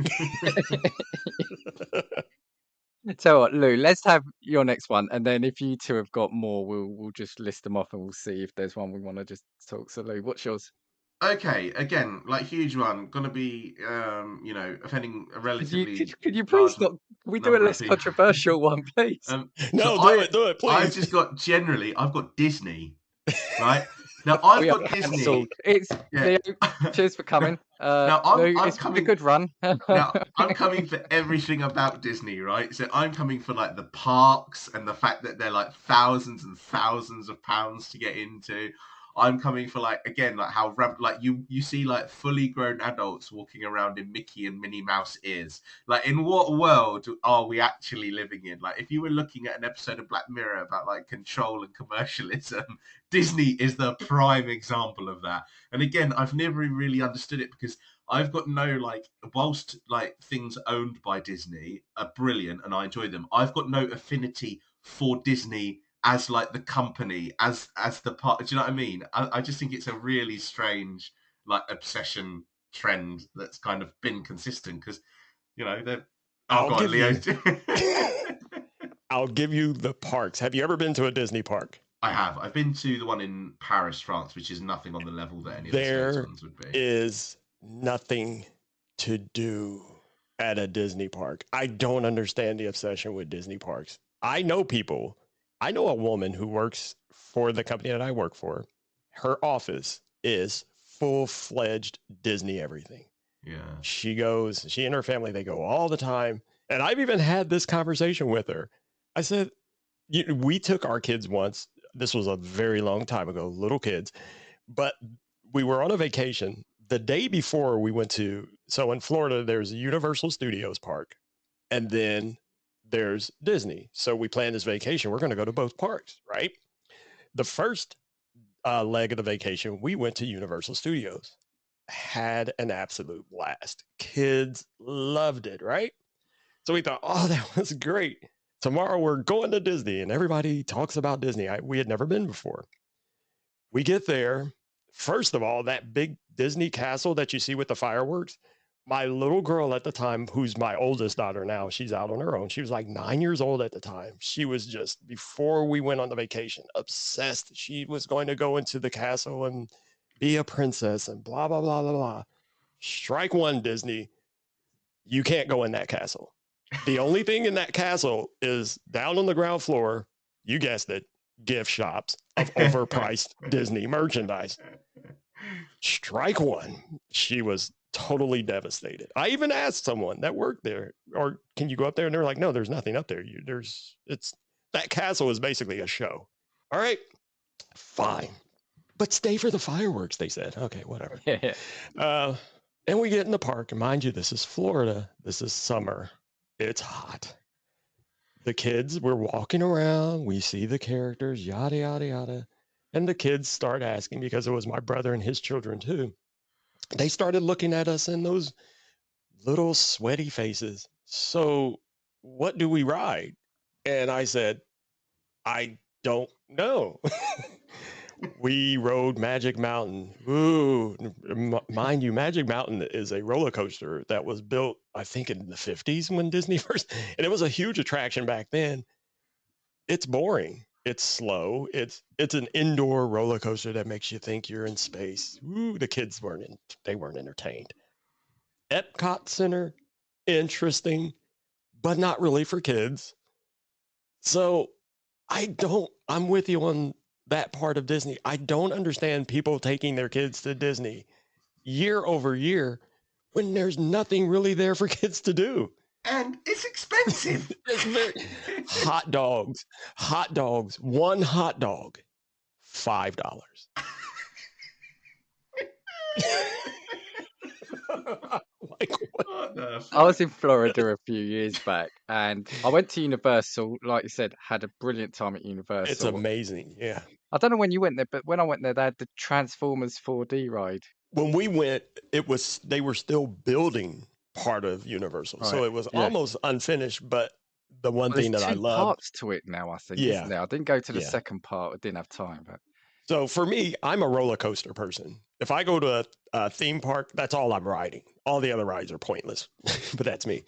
Tell what, Lou, let's have your next one, and then if you two have got more, we'll just list them off and we'll see if there's one we want to just talk. So, Lou, what's yours? Okay, again, like huge one, gonna be offending a relatively Could you please large not? Can we do a number of less people. controversial one, please? So No, do it, I've please. just got I've got Disney, right? Now We I've are got cancelled. Disney. It's Yeah. Leo. Cheers for coming. Now Lou, I'm it's been a coming. good run. Now I'm coming for everything about Disney, right? So I'm coming for like the parks and the fact that they're like thousands and thousands of pounds to get into. I'm coming for like again like how like you see like fully grown adults walking around in Mickey and Minnie Mouse ears. Like in what world are we actually living in? Like if you were looking at an episode of Black Mirror about like control and commercialism, Disney is the prime example of that. And again, I've never really understood it because I've got no like whilst like things owned by Disney are brilliant and I enjoy them, I've got no affinity for Disney as like the company, as the part. Do you know what I mean? I just think it's a really strange like obsession trend that's kind of been consistent because they're I'll give Leo. I'll give you the parks. Have you ever been to a Disney park? I have. I've been to the one in Paris, France, which is nothing on the level that any of the States ones would be. Is nothing to do at a Disney park. I don't understand the obsession with Disney parks. I know people. I know a woman who works for the company that I work for. Her office is full-fledged Disney everything. Yeah. She and her family, they go all the time. And I've even had this conversation with her. I said, we took our kids once. This was a very long time ago, little kids, but we were on a vacation the day before we went so in Florida, there's a Universal Studios park and then there's Disney. So we planned this vacation. We're going to go to both parks, right? The first leg of the vacation, we went to Universal Studios, had an absolute blast. Kids loved it, right? So we thought, oh, that was great. Tomorrow we're going to Disney and everybody talks about Disney. We had never been before. We get there. First of all, that big Disney castle that you see with the fireworks, my little girl at the time, who's my oldest daughter now, she's out on her own. She was like 9 years old at the time. She was just, before we went on the vacation, obsessed. She was going to go into the castle and be a princess and blah, blah, blah, blah, blah. Strike one, Disney. You can't go in that castle. The only thing in that castle is down on the ground floor, you guessed it, gift shops of overpriced Disney merchandise. Strike one. She was totally devastated. I even asked someone that worked there, or can you go up there? And they're like, no, there's nothing up there. That castle is basically a show. All right, fine. But stay for the fireworks, they said. Okay, whatever. Yeah. And we get in the park, and mind you, this is Florida. This is summer. It's hot. The kids, we're walking around. We see the characters, yada, yada, yada. And the kids start asking, because it was my brother and his children too. They started looking at us in those little sweaty faces. So what do we ride? And I said, I don't know. We rode Magic Mountain. Ooh, mind you, Magic Mountain is a roller coaster that was built, I think, in the 50s when Disney first, and it was a huge attraction back then. It's boring. It's slow. It's an indoor roller coaster that makes you think you're in space. Ooh, the kids weren't entertained. Epcot Center, interesting, but not really for kids. So I'm with you on that part of Disney. I don't understand people taking their kids to Disney year over year when there's nothing really there for kids to do. And it's expensive. It's very hot dogs, one hot dog, $5. Like, what? I was in Florida a few years back, and I went to Universal. Like you said, had a brilliant time at It's Universal. amazing. Yeah. I don't know when you went there, but when I went there, they had the Transformers 4D ride. When we went, they were still building part of Universal, so Right. it was Yeah. almost unfinished. But the one Well, thing there's that I two loved, parts to it now, I think, Yeah. isn't there? I didn't go to the Yeah. second part. I didn't have time, but so for me, I'm a roller coaster person. If I go to a theme park, that's all I'm riding. All the other rides are pointless, but that's me.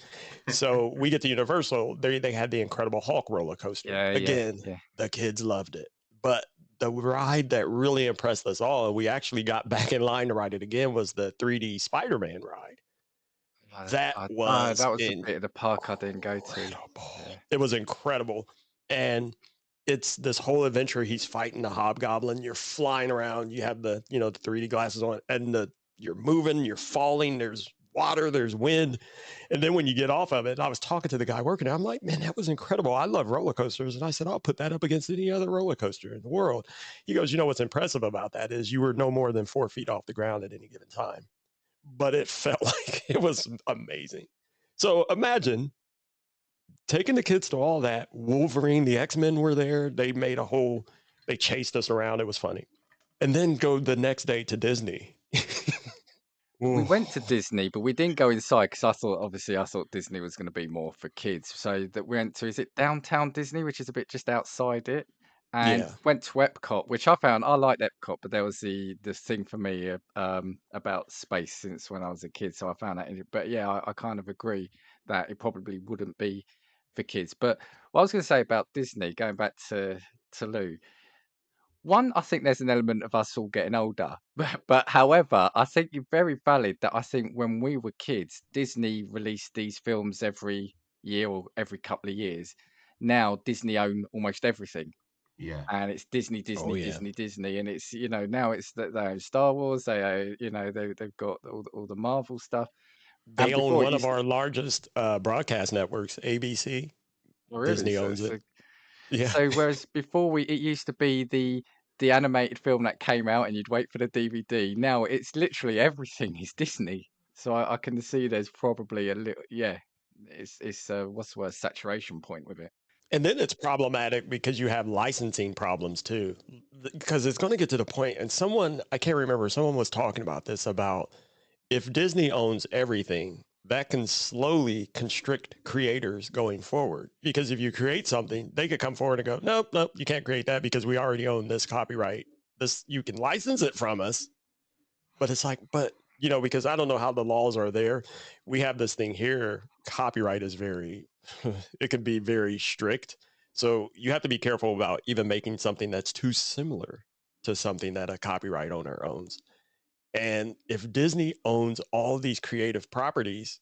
So we get to Universal. They had the Incredible Hulk roller coaster. yeah, Again, yeah. the kids loved it. But the ride that really impressed us all, and we actually got back in line to ride it again, was the 3D Spider-Man ride. That was that was the bit of the park I didn't go to. incredible. Yeah. It was incredible. And it's this whole adventure. He's fighting the hobgoblin. You're flying around. You have the 3D glasses on, and you're moving, you're falling. There's water, there's wind. And then when you get off of it, I was talking to the guy working there. I'm like, man, that was incredible. I love roller coasters. And I said, I'll put that up against any other roller coaster in the world. He goes, what's impressive about that is you were no more than 4 feet off the ground at any given time. But it felt like it was amazing. So imagine taking the kids to all that. Wolverine, the X-Men were there. They chased us around. It was funny. And then go the next day to Disney. We went to Disney, but we didn't go inside because I thought Disney was going to be more for kids. So that we went to, is it Downtown Disney, which is a bit just outside it, and Yeah. went to Epcot, which I liked Epcot, but there was the thing for me about space since when I was a kid, so I found that. But yeah, I kind of agree that it probably wouldn't be for kids. But what I was going to say about Disney, going back to Lou. One, I think there's an element of us all getting older, but however, I think you're very valid that I think when we were kids, Disney released these films every year or every couple of years. Now Disney own almost everything, Yeah. and it's Disney, Disney, Oh, yeah. Disney, Disney, and it's now it's that they own Star Wars, they own, they've got all the Marvel stuff. They And own before it one of used to, our largest broadcast networks, ABC. oh, really, Disney so owns so it. Yeah. So whereas before it used to be the animated film that came out and you'd wait for the DVD. Now it's literally everything is Disney. So I can see there's probably a little it's what's the word, saturation point with it. And then it's problematic because you have licensing problems too. Because it's going to get to the point, and I can't remember, someone was talking about this, about if Disney owns everything, that can slowly constrict creators going forward. Because if you create something, they could come forward and go, nope, you can't create that because we already own this copyright. You can license it from us. But it's like, because I don't know how the laws are there. We have this thing here. Copyright is it can be very strict. So you have to be careful about even making something that's too similar to something that a copyright owner owns. And if Disney owns all these creative properties,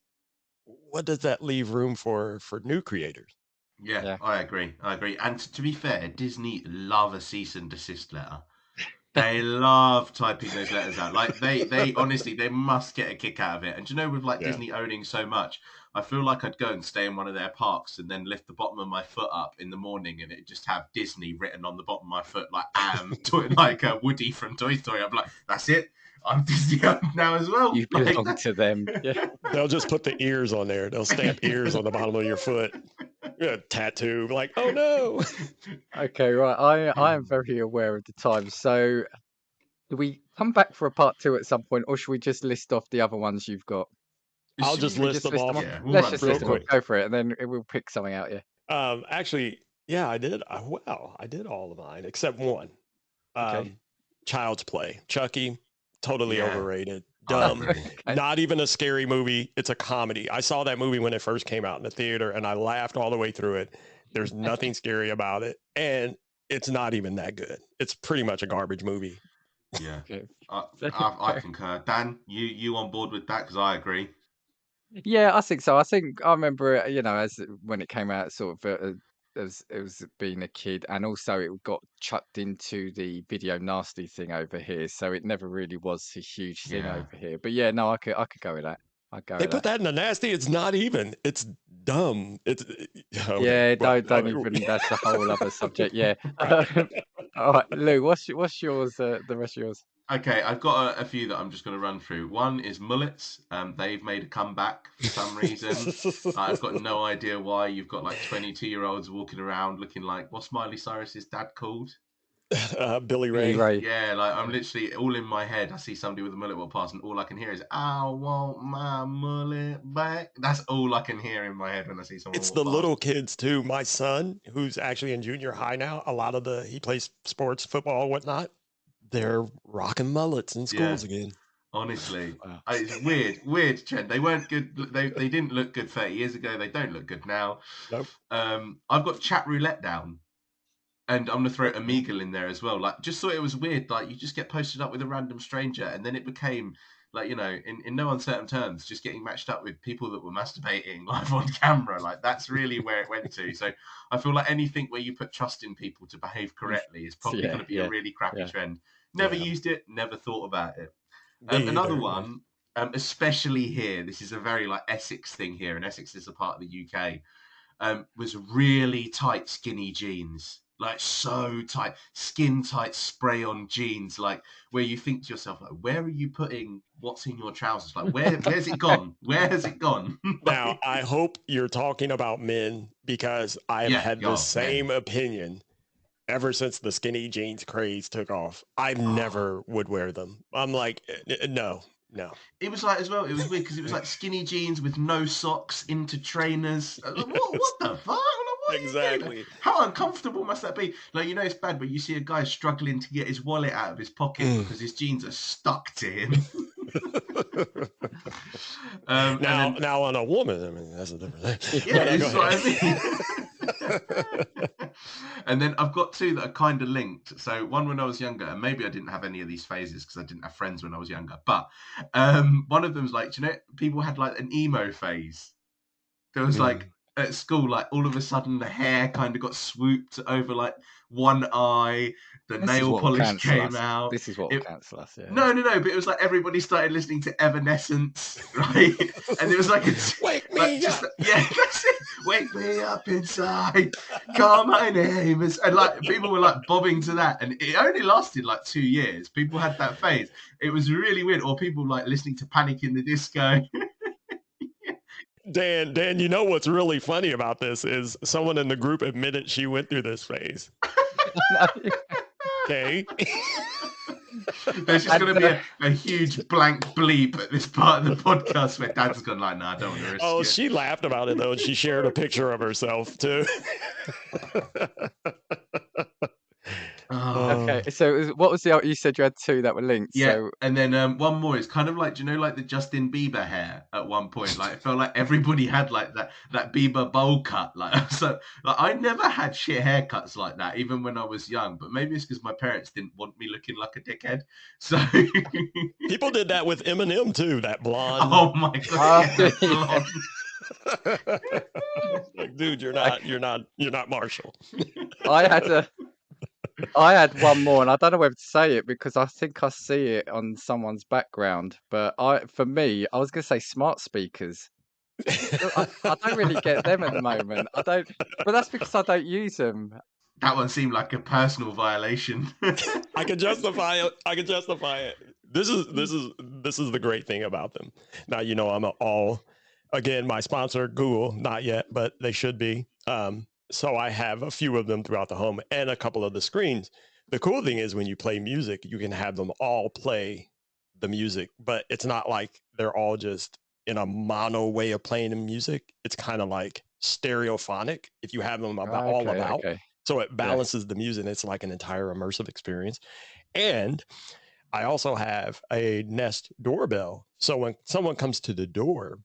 what does that leave room for new creators? Yeah, Yeah. I agree. And to be fair, Disney love a cease and desist letter. They love typing those letters out. Like they honestly, they must get a kick out of it. And with Yeah. Disney owning so much, I feel like I'd go and stay in one of their parks and then lift the bottom of my foot up in the morning and it just have Disney written on the bottom of my foot, like Woody from Toy Story. I'm like, that's it. I'm Disney owned now as well. You belong to them. Yeah. They'll just put the ears on there. They'll stamp ears on the bottom of your foot. Tattoo, like, oh no. Okay, right. I am very aware of the time. So do we come back for a part 2 at some point, or should we just list off the other ones you've got? I'll just Should we list them list off. off? Yeah, we'll Let's run just through list real them off. quick. Go for it, and then we'll pick something out. Yeah. Actually, yeah, I did. I did all of mine except one. Okay. Child's Play. Chucky, totally Yeah. overrated. I Dumb. agree. Okay. Not even a scary movie. It's a comedy. I saw that movie when it first came out in the theater and I laughed all the way through it. There's nothing scary about it. And it's not even that good. It's pretty much a garbage movie. Yeah, Okay. I concur. Dan, you on board with that? Because I agree. Yeah, I think so. I think I remember it, as when it came out, sort of as it was being a kid, and also it got chucked into the video nasty thing over here, so it never really was a huge thing Yeah. over here. But yeah, no, I could go with that. I'd go They with put that. that in the nasty. It's not even. It's dumb. It's okay. Yeah, Well, don't even. That's a whole other subject. Yeah. right. All right, Lou, what's yours? The rest of yours. Okay, I've got a few that I'm just going to run through. One is mullets. They've made a comeback for some reason. I've got no idea why. You've got like 22-year-olds walking around looking like, what's Miley Cyrus's dad called? Billy Billy Ray. Ray. Yeah, like I'm Yeah. literally all in my head. I see somebody with a mullet walk past, and all I can hear is "I want my mullet back." That's all I can hear in my head when I see someone It's walk the past. little kids too. My son, who's actually in junior high now, a lot of he plays sports, football, whatnot. They're rocking mullets in Yeah, schools again. honestly, Wow. it's weird trend. They weren't good. They didn't look good 30 years ago. They don't look good now. Nope. I've got chat roulette down. And I'm gonna throw Omegle in there as well. Like, just thought it was weird. Like, you just get posted up with a random stranger, and then it became like, in no uncertain terms, just getting matched up with people that were masturbating live on camera. Like, that's really where it went to. So, I feel like anything where you put trust in people to behave correctly is probably going Yeah, to be a yeah, really crappy yeah. trend. Never Yeah. used it. Never thought about it. Me Another either. one, especially here. This is a very like Essex thing here, and Essex is a part of the UK. Was really tight, skinny jeans. Like so tight, skin tight, spray on jeans, like where you think to yourself, like, where are you putting what's in your trousers? Like, where's it gone? Where has it gone? Now, I hope you're talking about men because I have Yeah, had the man. same opinion ever since the skinny jeans craze took off. I never would wear them. I'm like, no. It was like as well. It was weird because it was like skinny jeans with no socks into trainers. I was like, what the fuck? Like, what are you doing? Exactly. How uncomfortable must that be? Like, it's bad when you see a guy struggling to get his wallet out of his pocket because his jeans are stuck to him. Now on a woman, I mean, that's a different thing. Yeah, But, this is go what ahead. I mean. And then I've got two that are kind of linked. So one when I was younger, and maybe I didn't have any of these phases because I didn't have friends when I was younger. But one of them's like, people had like an emo phase. There was like at school, like all of a sudden the hair kind of got swooped over like one eye. The This is nail what will polish cancel came us. out. This is what will cancel us. Yeah. No, but it was like everybody started listening to Evanescence, right? And it was like Wake like, me just, up. yeah, that's it. Wake me up inside, call my name, and like people were like bobbing to that, and it only lasted like 2 years. People had that phase. It was really weird. Or people like listening to Panic in the Disco. Dan, you know what's really funny about this is someone in the group admitted she went through this phase. Okay. There's just going to be a huge blank bleep at this part of the podcast where Dad's gone like, "Nah, I don't want to risk Oh, it." she laughed about it though, and she shared a picture of herself too. Okay, so what was you said you had two that were linked. Yeah, So and then one more is kind of like, do you know, like the Justin Bieber hair at one point? Like, it felt like everybody had like that Bieber bowl cut. Like, so like, I never had shit haircuts like that, even when I was young. But maybe it's because my parents didn't want me looking like a dickhead. So People did that with Eminem too. That blonde. oh my god, yeah, that blonde. Like, dude, you're not Marshall. I had one more, and I don't know whether to say it because I think I see it on someone's background. But for me, I was going to say smart speakers. I don't really get them at the moment. I don't, but that's because I don't use them. That one seemed like a personal violation. I can justify it. This is the great thing about them. Now, I'm again, my sponsor, Google, not yet, but they should be. So I have a few of them throughout the home and a couple of the screens. The cool thing is when you play music, you can have them all play the music, but it's not like they're all just in a mono way of playing the music. It's kind of like stereophonic if you have them all about. Okay. So it balances the music. It's like an entire immersive experience. And I also have a Nest doorbell. So when someone comes to the door,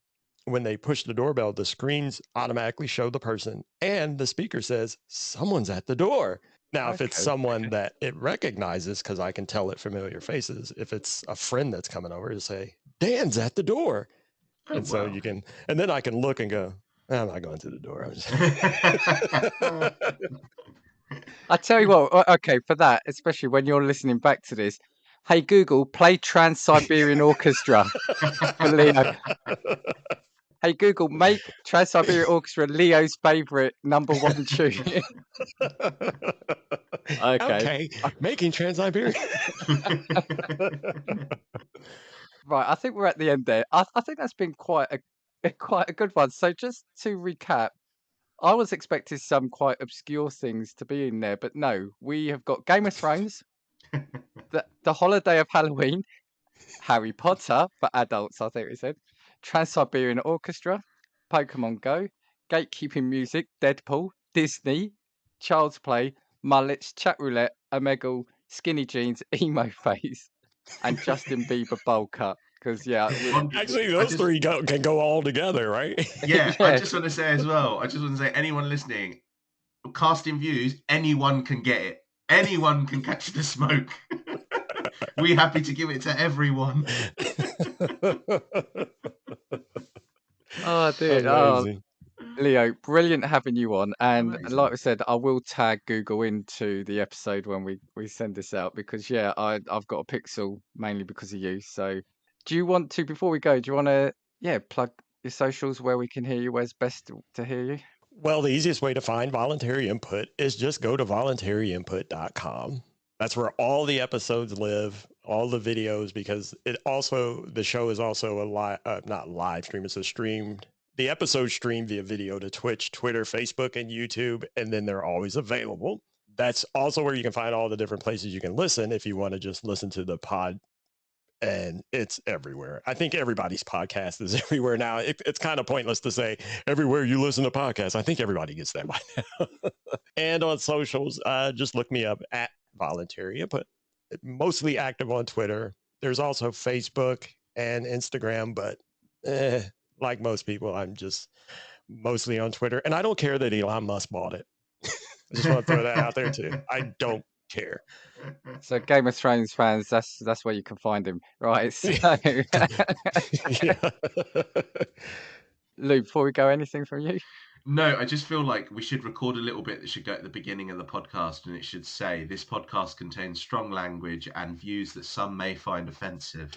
when they push the doorbell, the screens automatically show the person and the speaker says, someone's at the door. Now, if it's someone that it recognizes, because I can tell it familiar faces, if it's a friend that's coming over to say, Dan's at the door. And so wow. you can, and then I can look and go, I'm not going to the door. I'm just... I tell you what, okay, for that, especially when you're listening back to this, hey Google, play Trans-Siberian Orchestra for Leo. Hey Google, make Trans-Siberian Orchestra Leo's favourite #1 tune. Okay. Okay, making Trans-Siberian. Right, I think we're at the end there. I think that's been quite a good one. So just to recap, I was expecting some quite obscure things to be in there, but no, we have got Game of Thrones, the Holiday of Halloween, Harry Potter for adults, I think we said, Trans-Siberian Orchestra, Pokemon Go, Gatekeeping Music, Deadpool, Disney, Child's Play, Mullets, Chat Roulette, Omegle, Skinny Jeans, Emo Phase, and Justin Bieber Bowl Cut. Because yeah, Actually, those three can go all together, right? Yeah, Yeah. I just want to say as well. I just want to say, anyone listening, casting views, anyone can get it. Anyone can catch the smoke. We're happy to give it to everyone. Oh dear. Oh, Amazing. Leo, brilliant having you on. And Amazing. like I said, I will tag Google into the episode when we send this out because yeah, I've got a Pixel mainly because of you. So do you want to, before we go, do you want to plug your socials where we can hear you, where's best to hear you? Well, the easiest way to find Voluntary Input is just go to voluntaryinput.com. That's where all the episodes live, all the videos, because the show is also not live stream, it's a streamed. The episodes stream via video to Twitch, Twitter, Facebook, and YouTube, and then they're always available. That's also where you can find all the different places you can listen if you want to just listen to the pod. And it's everywhere. I think everybody's podcast is everywhere now. It's kind of pointless to say everywhere you listen to podcasts. I think everybody gets that by now. And on socials, just look me up at Voluntary Input. Mostly active on Twitter. There's also Facebook and Instagram, but like most people, I'm just mostly on Twitter. And I don't care that Elon Musk bought it. I just want to throw that out there too. I don't care. So Game of Thrones fans, that's where you can find him, right? So, Lou, before we go, anything from you? No, I just feel like we should record a little bit that should go at the beginning of the podcast, and it should say, this podcast contains strong language and views that some may find offensive.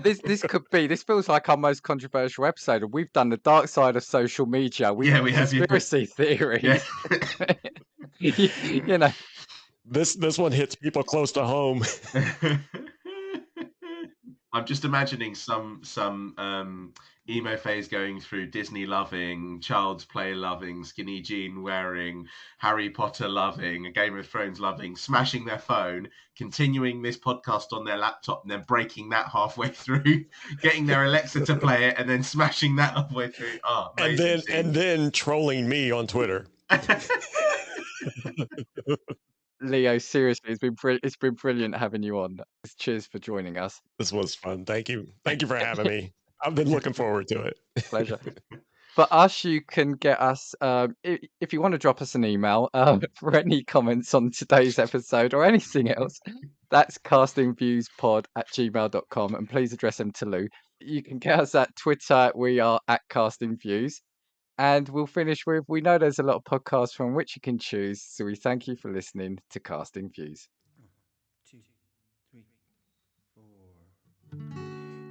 This feels like our most controversial episode, and we've done the dark side of social media. We have conspiracy theories. Yeah. You know. This one hits people close to home. I'm just imagining some emo phase going through Disney loving, Child's Play loving, Skinny Jean wearing, Harry Potter loving, Game of Thrones loving, smashing their phone, continuing this podcast on their laptop, and then breaking that halfway through, getting their Alexa to play it, and then smashing that halfway through. Oh, and then trolling me on Twitter. Leo, seriously, it's been brilliant having you on. Cheers for joining us. This was fun. Thank you for having me. I've been looking forward to it. Pleasure. For us, you can get us if you want to drop us an email for any comments on today's episode or anything else. That's castingviewspod@gmail.com, and please address them to Lou. You can get us at Twitter. We are at castingviews. And we'll finish with, we know there's a lot of podcasts from which you can choose, so we thank you for listening to Casting Views. 2, 3, 4.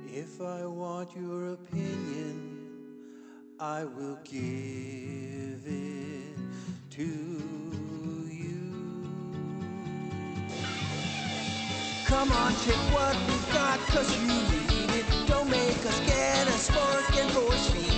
If I want your opinion, I will give it to you. Come on, check what we've got, 'cause you need it. Don't make us get a spark and force feed.